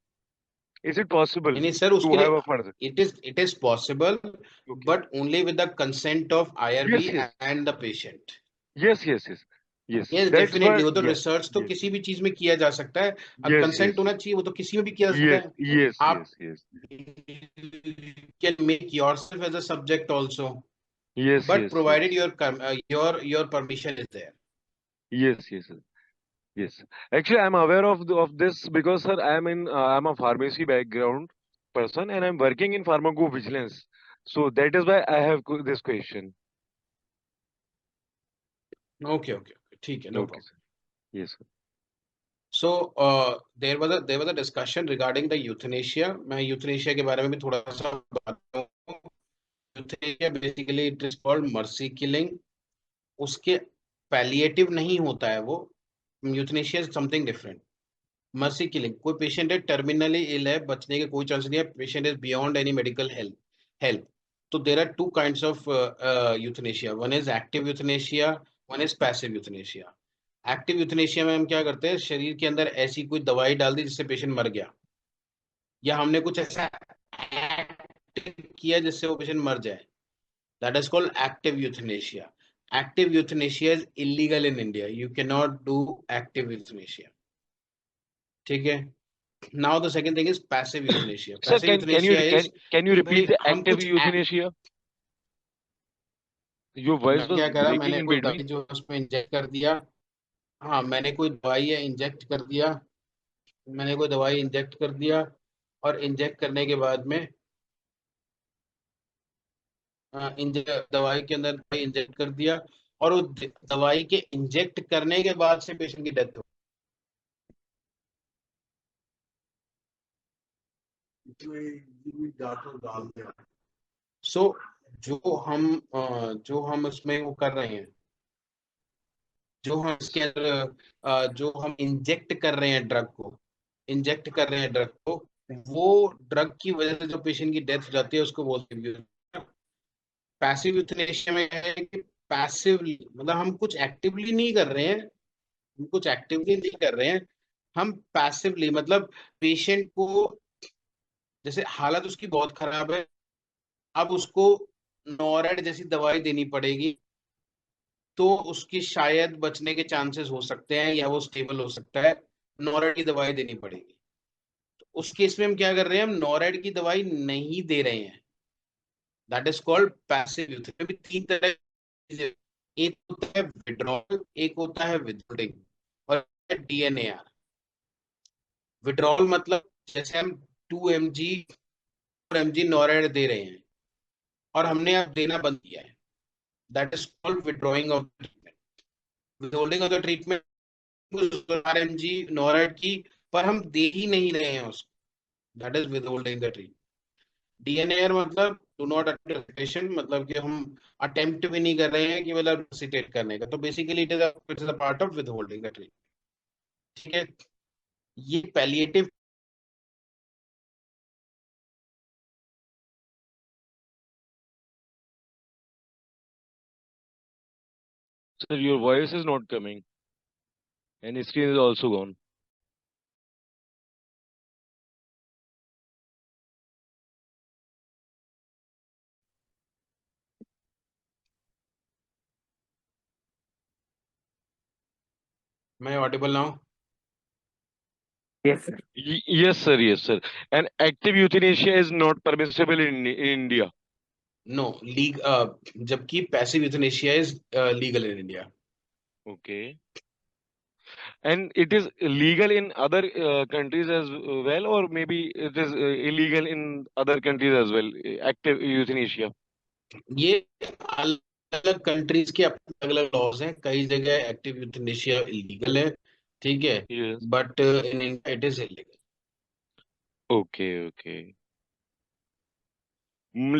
इज इट पॉसिबल नहीं सर, टू उसके लिए have a further? It is possible, okay, but only with the consent of IRB yes and the patient. Yes yes yes yes yes that's definitely, why, वो तो yes research तो yes किसी भी चीज में किया जा सकता है। अब यस कंसेंट यस होना चाहिए, वो तो किसी में भी किया जा सकता यस है। यस आप yes yes can make yourself as a subject also, yes but yes provided yes your permission is there. Yes yes Yes, actually, I'm aware of this because, sir, I'm a pharmacy background person and I'm working in pharmacovigilance. So that is why I have this question. Okay, ठीक है, no Okay, problem. sir. Yes, sir. So there was a discussion regarding the euthanasia. मैं euthanasia के बारे में भी थोड़ा सा बताता हूँ। euthanasia basically it is called mercy killing. उसके पैलिएटिव नहीं होता है वो। euthanasia is something different. Mercy killing, कोई पेशेंट है टर्मिनली इल है, बचने के कोई चांस नहीं है, patient is beyond any medical help. तो there are two kinds of euthanasia, one is active euthanasia, one is passive euthanasia. Active euthanasia में हम क्या करते हैं, शरीर के अंदर ऐसी कोई दवाई डाल दी जिससे पेशेंट मर गया, या हमने कुछ ऐसा एक्ट किया जिससे वो पेशेंट मर जाए, that is called active euthanasia. Active euthanasia is illegal in India, you can not do active euthanasia. ठीक है। Now the second thing is passive euthanasia. Sir, Passive euthanasia is can you कि repeat भाई the हम active कुछ euthanasia? Your मैं voice was क्या करा, breaking मैंने in कोई between. दवाई जो उसमें इंजेक्ट कर दिया। हाँ, मैंने कोई दवाई है इंजेक्ट कर दिया, मैंने कोई दवाई इंजेक्ट कर दिया, और इंजेक्ट करने के बाद में दवाई के अंदर दवाई इंजेक्ट कर दिया, और वो दवाई के इंजेक्ट करने के बाद से पेशेंट की डेथ हो। सो जो हम उसमें वो कर रहे हैं, जो हम इसके अंदर जो हम इंजेक्ट कर रहे हैं ड्रग को, इंजेक्ट कर रहे हैं ड्रग को, वो ड्रग की वजह से जो पेशेंट की डेथ हो जाती है उसको बोलते हैं पैसिव यूथनेशिया में। है कि पैसिव मतलब हम कुछ एक्टिवली नहीं कर रहे हैं, हम कुछ एक्टिवली नहीं कर रहे हैं, हम पैसिवली मतलब पेशेंट को जैसे हालत उसकी बहुत खराब है, अब उसको नॉरेड जैसी दवाई देनी पड़ेगी, तो उसकी शायद बचने के चांसेस हो सकते हैं या वो स्टेबल हो सकता है, नॉरेड की दवाई देनी पड़ेगी। तो उस केस में हम क्या कर रहे हैं, हम नॉरेड की दवाई नहीं दे रहे हैं, that is called passive euthanasia. भी तीन तरह की चीजें, एक होता है विड्रॉल, एक होता है विदहोल्डिंग, और डीएनएआर। विड्रॉल मतलब जैसे हम 2 mg 4 mg नॉरेड दे रहे हैं और हमने अब देना बंद किया है, that is called withdrawing of treatment. Withholding of the treatment 4 mg नॉरेड की, पर हम दे ही नहीं रहे हैं उसको, that is withholding the treatment. DNAR मतलब डू नॉट अटेम्प्ट मतलब कि हम अटेम्प्ट भी नहीं कर रहे हैं कि मतलब रेसिटेट करने का, तो basically it is a part of with holding the treatment. ठीक है, ये palliative Sir, your voice is not coming, and screen is also gone. मैं Audible now? Yes, sir. Yes, sir. Yes, sir. And active euthanasia is not permissible in India. No league, जबकि passive euthanasia is legal in India. Okay. And it is legal in other countries as well, or maybe it is illegal in other countries as well. Active euthanasia. ये अलग अलग countries के अलग अलग laws हैं, कई जगह एक्टिव यूथनेशिया इलीगल है, ठीक है, Yes. But in India it is illegal. Okay. Okay.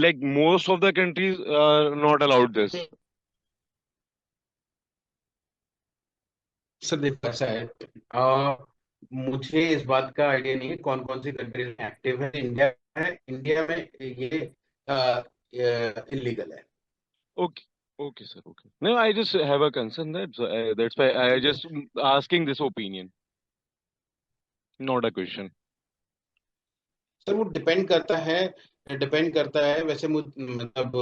Like most of the countries are not allowed this. Sir देखो ऐसा है, मुझे इस बात का आइडिया नहीं है कौन कौन सी कंट्रीज में एक्टिव है। इंडिया में ये इलीगल है। Okay. Okay, sir. Okay. No, I just have a concern that's why I just asking this opinion, not a question. Sir वो डिपेंड करता है वैसे मतलब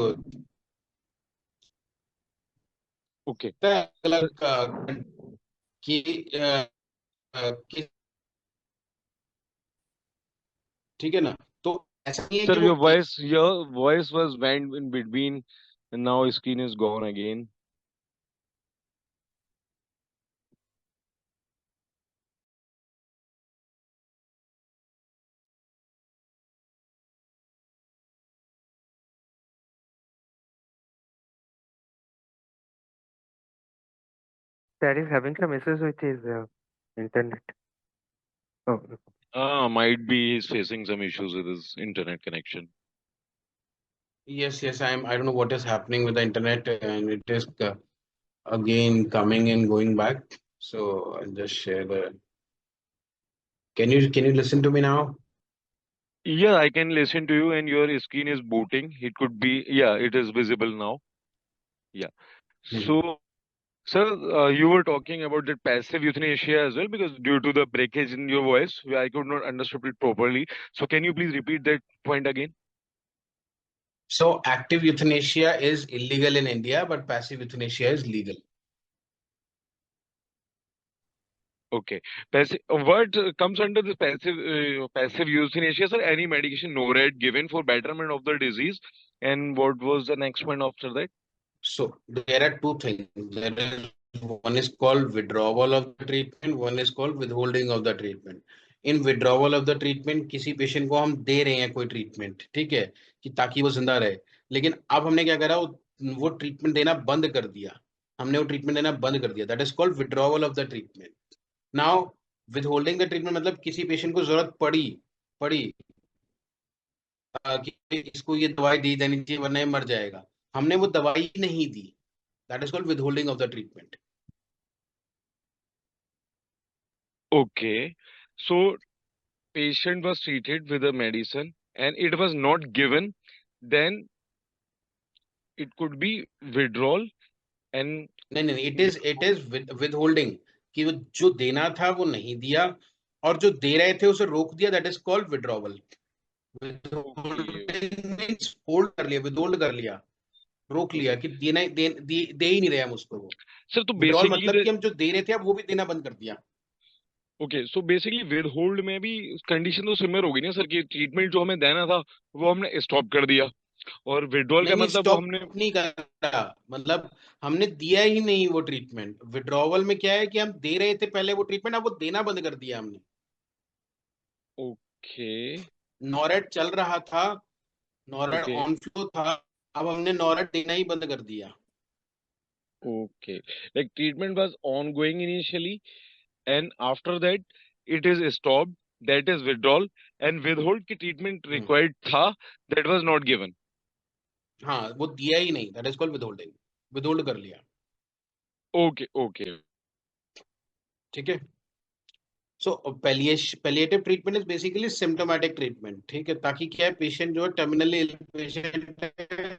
Okay. अलग Sir, अलग कि कि ठीक है ना, तो ऐसा नहीं है sir, कि वो your voice was went in between, and now screen is gone again. That is having some issues with his internet. Oh, Might be he's facing some issues with his internet connection. yes, I don't know what is happening with the internet, and it is again coming and going back. So I'll just share the. Can you listen to me now? Yeah, I can listen to you, and your screen is booting. It could be, yeah, it is visible now. Yeah. Hmm. So, sir, you were talking about that passive euthanasia as well, because due to the breakage in your voice, I could not understand it properly. So, can you please repeat that point again? So active euthanasia is illegal in India, but passive euthanasia is legal. Okay. Passive, what comes under this passive euthanasia, sir? Any medication NORAD given for betterment of the disease, and what was the next one after that? So there are two things. There is one is called withdrawal of the treatment, one is called withholding of the treatment. In withdrawal of the treatment किसी patient को हम दे रहे हैं कोई treatment, ठीक है, कि ताकि वो जिंदा रहे, लेकिन अब हमने क्या करा, वो ट्रीटमेंट देना बंद कर दिया, हमने वो ट्रीटमेंट देना बंद कर दिया, that is called withdrawal of the treatment. Now withholding the treatment मतलब किसी पेशेंट को जरूरत पड़ी पड़ी कि इसको ये दवाई दी देनी चाहिए वरना ये मर जाएगा, हमने वो दवाई नहीं दी, that is called withholding of the treatment. Okay. So, patient was treated with a medicine and it was not given, then it could be withdrawal and नहीं नहीं, इट इज विदहोल्डिंग, कि वो जो देना था वो नहीं दिया और जो दे रहे थे उसे रोक दिया, that is called withdrawal. okay, withholding means hold कर लिया, विदहोल्ड कर लिया, रोक लिया okay. कि देना दे ही नहीं रहे हम उसको वो। Sir, तो विड्रॉल basically मतलब the कि हम जो दे रहे थे अब वो भी देना बंद कर दिया। okay, so basically withhold में भी कंडीशन तो सिमिलर होगी ना सर, कि ट्रीटमेंट जो हमें देना था वो हमने स्टॉप कर दिया, और विड्रॉल का नहीं मतलब वो स्टॉप हमने नहीं करा, मतलब हमने दिया ही नहीं वो ट्रीटमेंट। विड्रॉवल में क्या है कि हम दे रहे थे पहले वो ट्रीटमेंट, अब वो देना बंद कर दिया हमने। ओके नॉरेट चल रहा था, नॉरेट ओके ऑन फ्लो था, अब हमने नॉरेट देना ही बंद कर दिया। Okay, like treatment was ongoing initially and after that it is stopped, that is withdrawal, and withhold की treatment required था, that was not given. हाँ वो दिया ही नहीं, that is called withholding, withhold कर लिया। ओके ओके ठीक है। So palliative treatment is basically symptomatic treatment, ठीक है, ताकि क्या है, पेशेंट जो है टर्मिनली इल पेशेंट है,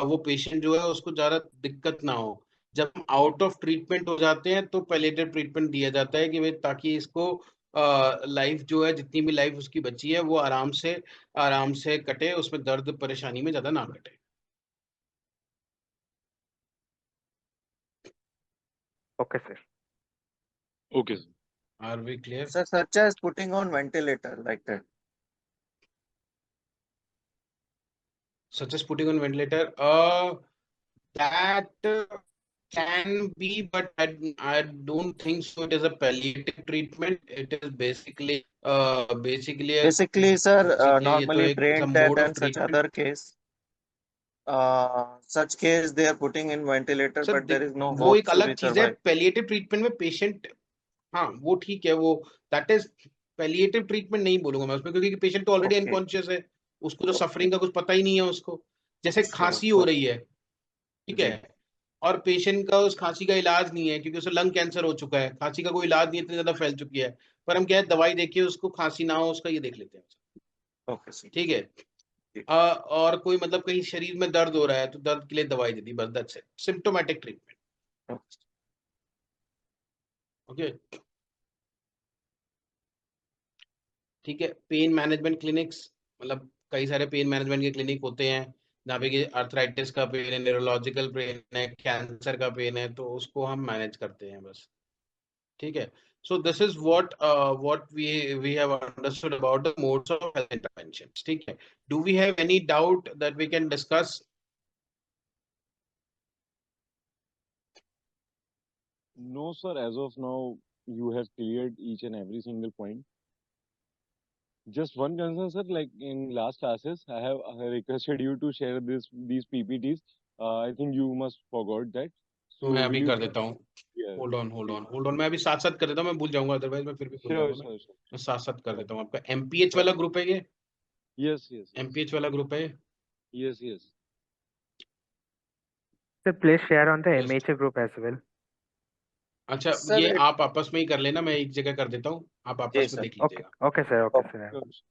वो पेशेंट जो है उसको ज्यादा दिक्कत ना हो। जब हम आउट ऑफ ट्रीटमेंट हो जाते हैं तो पैलिएटिव ट्रीटमेंट दिया जाता है कि भाई ताकि इसको लाइफ जो है, जितनी भी लाइफ उसकी बची है वो आराम से कटे, उसमें दर्द परेशानी में ज्यादा ना कटे। Okay sir. Okay are we clear? Sir, such as putting on ventilator like that. Such as putting on ventilator, that can be, but I don't think so. It is a palliative treatment. It is basically Basically, sir, ये तो normally एक brain death mode of and such treatment. other case, such case they are putting in ventilator, sir but there is no वो hope एक to अलग be चीज है, survived. Palliative treatment में patient, हाँ वो ठीक है, वो दैट इज पैलिएटिव ट्रीटमेंट नहीं बोलूंगा मैं उसमें, क्योंकि पेशेंट तो ऑलरेडी Okay, अनकॉन्शियस है, उसको तो okay, सफरिंग का कुछ पता ही नहीं है उसको। जैसे sure, खांसी हो okay, रही है, ठीक है, जी, और पेशेंट का उस खांसी का इलाज नहीं है क्योंकि उसे लंग कैंसर हो चुका है, खांसी का कोई इलाज नहीं है, इतनी ज्यादा फैल चुकी है, पर हम क्या है, दवाई देके उसको खांसी ना हो उसका ये देख लेते हैं, okay, sir, ठीक है। जी, और कोई मतलब कहीं शरीर में दर्द हो रहा है तो दर्द के लिए दवाई दे दी, बस that's it, symptomatic treatment. okay, okay, ठीक है। पेन मैनेजमेंट क्लिनिक्स, मतलब कई सारे पेन मैनेजमेंट के क्लिनिक होते हैं जहाँ पे कि आर्थराइटिस का पेन है, न्यूरोलॉजिकल पेन है, कैंसर का पेन है, तो उसको हम मैनेज करते हैं बस, ठीक है। So this is what we have understood about the modes of health interventions, ठीक है। Do we have any doubt that we can discuss? No, sir. As of now, you have cleared each and every single point. Just one concern, sir. Like in last classes, I requested you to share these PPTs. I think you must forgot that. So मैं will अभी you कर share? देता हूँ। Yeah. Hold on, मैं अभी साथ साथ कर देता हूँ, मैं भूल जाऊंगा, अदरवाइज मैं फिर भी भूल Sure, जाऊंगा sure, sure. मैं साथ साथ कर देता हूँ। आपका एमपीएच Sure. वाला ग्रुप है ये? Yes, yes, yes. एमपीएच वाला ग्रुप है ये? Yes, yes. Sir please share on the just, MHA group as well. अच्छा ये sir, आप आपस में ही कर लेना, मैं एक जगह कर देता हूँ, आप जी आपस में sir, देख ओके लीजिएगा। Okay sir, okay okay, sir. Sure, sure.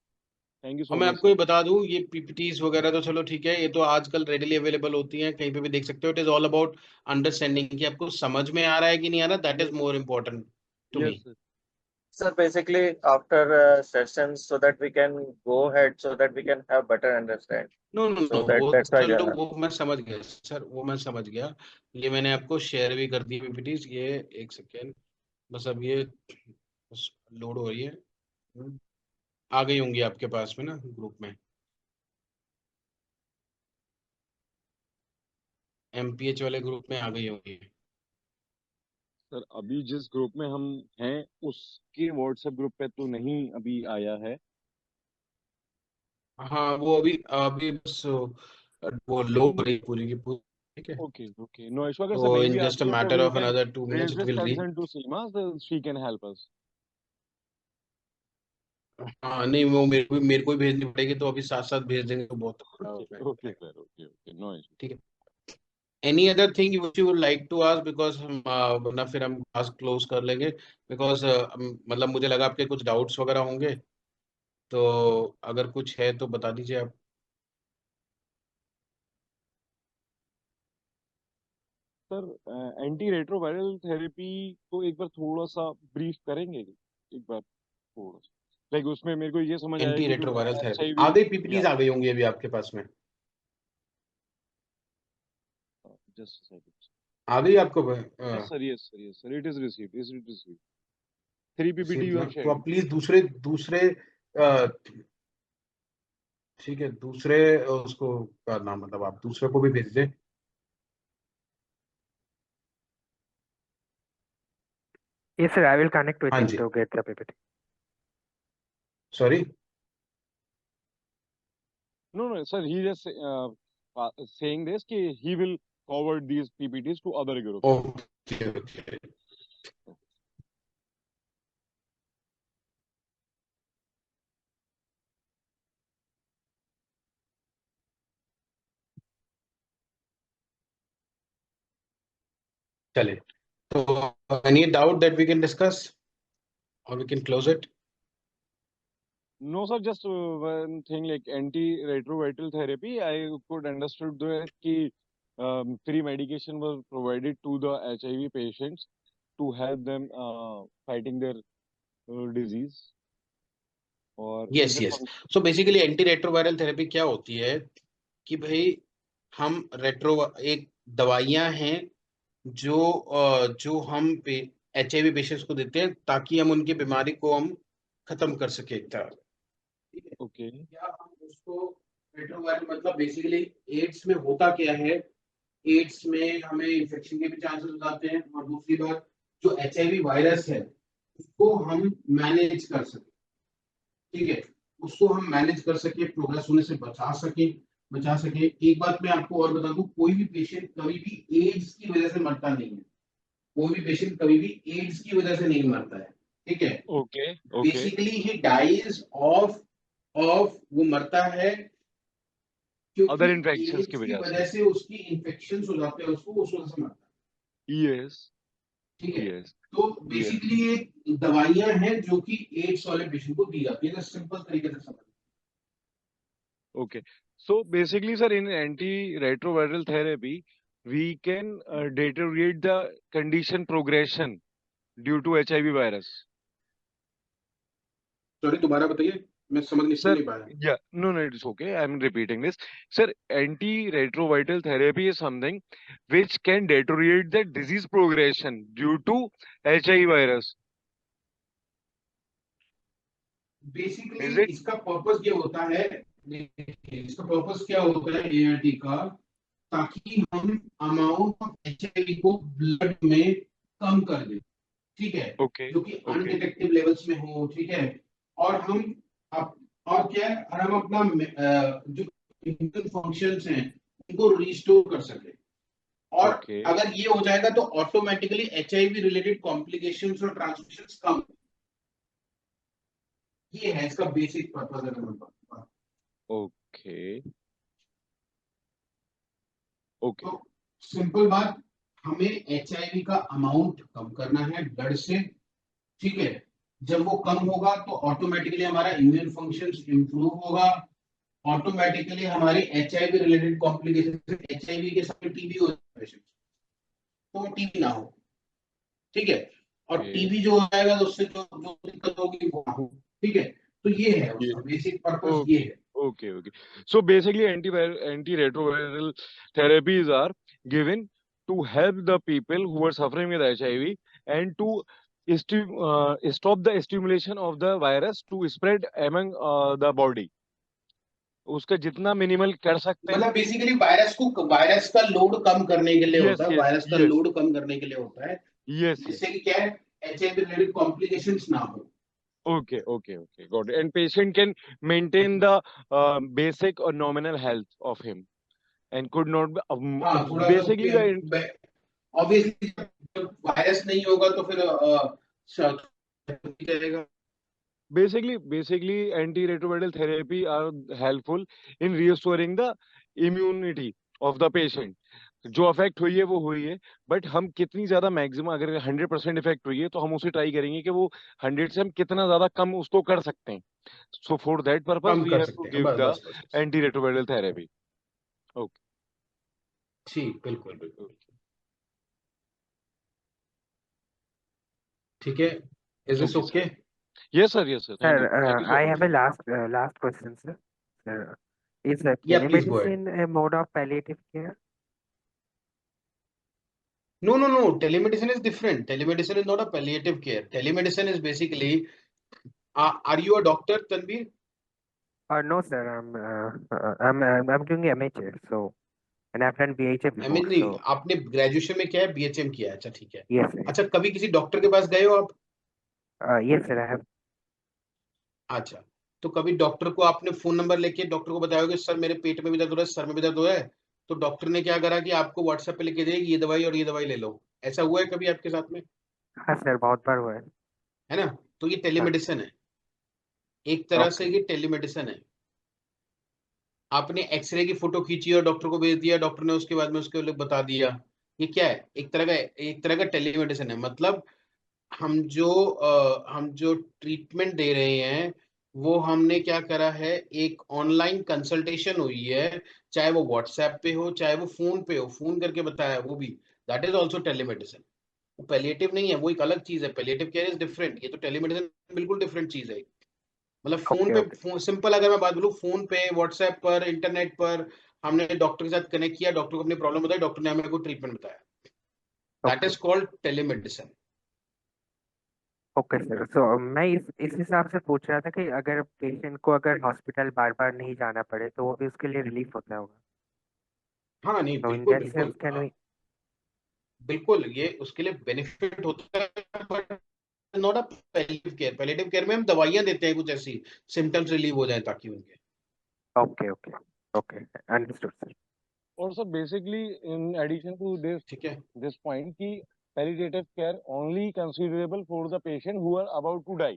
Thank you और so मैं much, आपको sir. ये बता दूं, ये पीपीटीज वगैरह तो चलो ठीक है, ये तो आजकल रेडिली अवेलेबल होती हैं, कहीं पे भी देख सकते हो। It is all about understanding कि आपको समझ में आ रहा है कि नहीं आ रहा, that is Yes, more important to yes, me. sir. sir. Basically, after sessions, so that we can go ahead, so that we can have better understand. No no no, So that वो that's why, चलो Jana. वो मैं समझ गया sir, वो मैं समझ गया। ये मैंने आपको शेयर भी कर दी पीपीटीज, ये एक सेकेंड, बस अब ये लोड हो रही है। आ गई होंगी आपके पास में ना ग्रुप में, एमपीएच वाले ग्रुप में आ गई होंगी। सर अभी जिस ग्रुप में हम हैं उसके व्हाट्सएप ग्रुप पे तो नहीं अभी आया है। हाँ वो अभी अभी बस वो लोड हो रही है पूरी की पूरी, ठीक है। Okay okay, no issue. अगर तो सर नहीं इन भी जस्ट अ आती है तो matter we of can another 2 minutes raise it this will reach. Concern to Seema, so she can help us. हाँ नहीं, वो मेरे को ही भेजनी पड़ेगी, तो अभी साथ साथ भेज देंगे तो बहुत ओके ओके रहेगा, sir, okay okay, no issue. ठीक है। Any other thing which you would like to ask, because हम वरना फिर हम क्लास क्लोज कर लेंगे, बिकॉज मतलब मुझे लगा आपके कुछ डाउट्स वगैरह होंगे, तो अगर कुछ है तो बता दीजिए आप। सर एंटी रेट्रोवायरल थेरेपी को एक बार थोड़ा सा ब्रीफ करेंगे एक बार, थोड़ा सा। लाइक उसमें मेरे को ये समझ आया एंटी कि जो रेट्रोवायरल थेरेपी आ एचआईवी, गई, या पीपीटीज आ गई होंगी अभी आपके पास में, जस्ट सेकंड। आ गई आपको yes sir, yes sir, yes sir, it is received, is it received. 3 PPT received you ना, हैव तो शेयर्ड। आप प्लीज दूसरे दूसरे अ, ठीक है, दूसरे उसको का नाम, मतलब आप दूसरे को भी भेज दें। Yes sir, I will connect with हाँ him जी, to get the PPT. Sorry. No, no, sir, he just saying this कि he will forward these PPTs to other groups. Okay okay, चले, तो any doubt that we can discuss or we can close it? No, sir, just one thing like anti-retroviral therapy. I could understood that कि free medication was provided to the HIV patients to help them fighting their disease. और Yes, इनके yes. So basically anti retroviral therapy क्या होती है कि भाई हम retro एक दवाइयां हैं जो हम HIV पेशेंट्स को देते हैं ताकि हम उनकी बीमारी को हम खत्म कर सके एक तरह। ओके क्या हम उसको रेट्रोवायरल मतलब बेसिकली एड्स में होता क्या है, एड्स में हमें इन्फेक्शन के भी चांसेस हो जाते हैं, और दूसरी बात जो HIV वायरस है उसको हम मैनेज कर सके, ठीक है, उसको हम मैनेज कर सके, प्रोग्रेस होने से बचा सके। एक बात मैं आपको और बता दूं, कोई भी पेशेंट कभी भी एड्स की वजह से मरता नहीं है, कोई भी पेशेंट कभी भी एड्स की वजह से नहीं मरता है, ठीक है। Okay okay basically he dies of वो मरता है क्योंकि अदर इन्फेक्शंस की एड्स की वजह वजह से। से उसकी इन्फेक्शन हो जाते हैं, उसको उस वजह से मरता है, यस ठीक है। यस तो यस बेसिकली ये दवाइयां हैं जो कि एड्स वाले पेशेंट को दी जाती है, सिंपल तरीके से समझ। Okay. So basically, sir, in antiretroviral therapy, we can deteriorate the condition progression due to HIV virus. Sorry दोबारा बताइए, मैं सुन Sir, नहीं पाया। yeah, no, it's okay. I'm repeating this. Sir, antiretroviral therapy is something which can deteriorate the disease progression due to HIV virus. Basically Is it? इसका purpose ये होता है, इसका पर्पस क्या होता है एआरटी का, ताकि हम अमाउंट ऑफ एचआईवी को ब्लड में कम कर दें, ठीक है, Okay, जो कि okay, अनडिटेक्टिव लेवल्स में हो, ठीक है, और हम अब और क्या है, और हम अपना जो इम्यून फंक्शंस हैं उनको रिस्टोर कर सके, और okay, अगर ये हो जाएगा तो ऑटोमेटिकली एचआईवी रिलेटेड कॉम्प्लिकेशंस और ट्रांसमिशंस कम, ये है इसका बेसिक पर्पस। अगर मैं बात okay, okay, तो सिंपल बात, हमें एचआईवी का अमाउंट कम करना है ब्लड से, ठीक है, जब वो कम होगा तो ऑटोमेटिकली हमारा इम्यून फंक्शंस इंप्रूव होगा, ऑटोमेटिकली हमारी एचआईवी रिलेटेड कॉम्प्लिकेशन, एचआईवी के साथ टीबी हो जाए तो टीबी ना हो, ठीक है, और okay. टीबी जो हो जाएगा तो उससे जो जो दिक्कत होगी वो ना हो, ठीक है, तो ये है Yeah. उसका बेसिक पर्पस, Okay. ये है। Okay, okay. So basically, antiretroviral therapies are given to help the people who are suffering with HIV and to stop the stimulation of the virus to spread among the body. उसका जितना minimal कर सकते हैं। मतलब basically virus का load कम करने के लिए Yes, होता है, yes, वायरस का yes, लोड कम करने के लिए होता है, yes, yes. जिससे कि क्या है, एचआईवी रिलेटेड कॉम्प्लिकेशंस ना हो। Okay, okay, okay. Got it. And patient can maintain the basic or nominal health of him and could not हाँ, थोड़ा basically the ऑब्वियसली जब वायरस नहीं होगा तो फिर रहेगा। basically antiretroviral therapy are helpful in restoring the immunity of the patient. जो affect हुई है वो हुई है, बट हम कितनी ज्यादा मैक्सिमम, अगर 100% इफेक्ट हुई है तो हम उसे ट्राई करेंगे कि वो 100 से हम कितना ज्यादा कम उसको कर सकते हैं। So for that purpose come we कर हैव टू सकते हैं, गिव बस द बस बस। Antiretroviral therapy. ओके ठीक, बिल्कुल बिल्कुल, ठीक है, is this okay sir. Okay? Yes sir, yes sir, Sir, thank you so I much have a sir. last question, sir. Sir, is या please go ahead. telemedicine a mode of palliative care? No, telemedicine is different. Telemedicine is not a palliative care. Telemedicine is basically, are you a doctor, Tanvir? No, sir. I'm doing MHA, so and I've done BHA before, नहीं, so आपने graduation में क्या है, BHM किया है, अच्छा ठीक है। yes, sir. अच्छा, कभी किसी डॉक्टर के पास गए हो आप? Yes, sir. I have. अच्छा, तो कभी डॉक्टर को आपने फोन नंबर लेके डॉक्टर को बताया कि सर मेरे पेट में भी दर्द हो रहा है, सर में भी दर्द हो रहा है, तो डॉक्टर ने क्या करा कि आपको व्हाट्सएप पे लिखे दे ये दवाई और ये दवाई ले लो, ऐसा हुआ है कभी आपके साथ में? हाँ सर, बहुत बार हुआ है। है ना, तो ये हाँ, टेलीमेडिसिन है, एक तरह से ओके। ये टेलीमेडिसिन है। आपने एक्सरे की फोटो खींची और डॉक्टर को भेज दिया, डॉक्टर ने उसके बाद में उसके लिए बता दिया, ये क्या है? एक तरह का टेलीमेडिसिन है। मतलब हम जो ट्रीटमेंट दे रहे हैं वो हमने क्या करा है, एक ऑनलाइन कंसल्टेशन हुई है, चाहे वो व्हाट्सएप पे हो चाहे वो फोन पे हो, फोन करके बताया, वो भी दैट इज ऑल्सो टेलीमेडिसिन। वो पैलिएटिव नहीं है, वो एक अलग चीज है। पैलिएटिव केयर इज डिफरेंट, ये तो टेलीमेडिसिन बिल्कुल डिफरेंट चीज है। मतलब फोन ओके पे ओके सिंपल अगर मैं बात बोलूँ, फोन पे व्हाट्सएप पर इंटरनेट पर हमने डॉक्टर के साथ कनेक्ट किया, डॉक्टर को अपनी प्रॉब्लम बताई, डॉक्टर ने हमें कोई ट्रीटमेंट बताया, that okay is called telemedicine. Okay sir. So मैं इस हिसाब से पूछ रहा था कि अगर पेशेंट को अगर हॉस्पिटल बार बार नहीं जाना पड़े तो वो भी उसके लिए रिलीफ होता होगा। हाँ नहीं, तो इन बिल्कुल दैट सेंस बिल्कुल कैन वी। बिल्कुल, ये उसके लिए बेनिफिट होता है, but not a palliative care. Palliative care में हम दवाइयां देते हैं कुछ ऐसी, सिम्टम्स रिलीव हो जाए ताकि उनके। Okay okay okay understood sir. Also, basically, in addition to ठीक है। this point, कि palliative care only considerable for the patient who are about to die.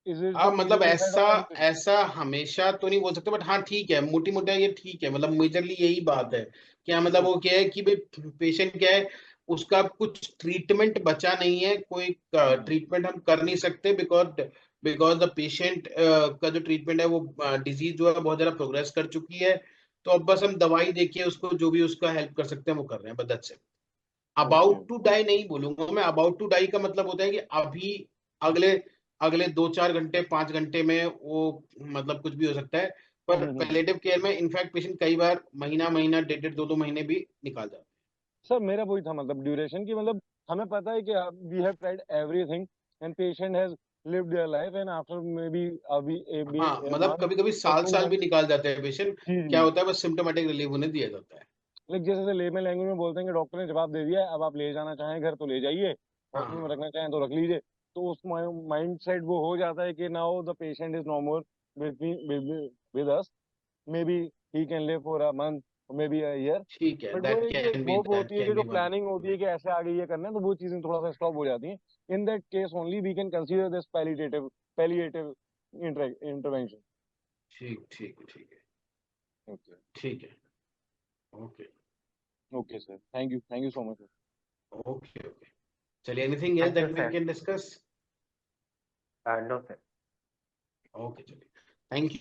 Is it the मतलब medical side ऐसा of anything? ऐसा हमेशा तो नहीं बोल सकते, बट हाँ ठीक है, मोटी मोटा ये ठीक है। मतलब मेजरली यही बात है। क्या मतलब वो क्या है कि भाई पेशेंट क्या है, उसका कुछ ट्रीटमेंट बचा नहीं है, कोई ट्रीटमेंट हम कर नहीं सकते, बिकॉज बिकॉज द पेशेंट का जो ट्रीटमेंट है वो डिजीज जो है बहुत ज्यादा प्रोग्रेस कर चुकी है। तो अब बस हम दवाई देके उसको जो भी उसका हेल्प कर सकते हैं वो कर रहे हैं, बस that's it. Okay. About to die नहीं बोलूंगा मैं। अबाउट टू डाई का मतलब होता है कि अभी अगले अगले 2-4 घंटे 5 घंटे में वो मतलब कुछ भी हो सकता है। पर पैलेटिव केयर में इनफैक्ट पेशेंट कई बार महीना महीना 1.5-2 महीने भी निकाल जाते सर मेरा वही था, मतलब ड्यूरेशन की, मतलब हमें पता है कि we have tried everything and patient has lived their life and after maybe हैं। हाँ a मतलब month कभी कभी or साल two साल भी months. निकाल जाते हैं पेशेंट। जी क्या जी। होता है, बस सिम्टोमेटिक रिलीफ होने दिया जाता है। लाइक जैसे लेमन लैंग्वेज में बोलते हैं कि डॉक्टर ने जवाब दे दिया है, अब आप ले जाना चाहें घर तो ले जाइए, हाँ हॉस्पिटल में हाँ रखना चाहें तो रख लीजिए। तो उस माइंड सेट वो हो जाता है कि now the patient is no more with us, maybe he can live for a month, maybe a year. ठीक है, बट वो दैट एक कैन बी होप दैट होती है कि कैन जो बी वन। प्लानिंग होती है कि ऐसे आगे ये करना है, तो वो चीजें थोड़ा सा स्टॉप हो जाती हैं। In that case only we can consider this palliative intervention. ठीक ठीक ठीक है। ओके। ठीक है। Okay okay sir, thank you so much. Okay okay. चलिए, anything else thank you that we sir. Can discuss? No sir. Okay चलिए, thank you.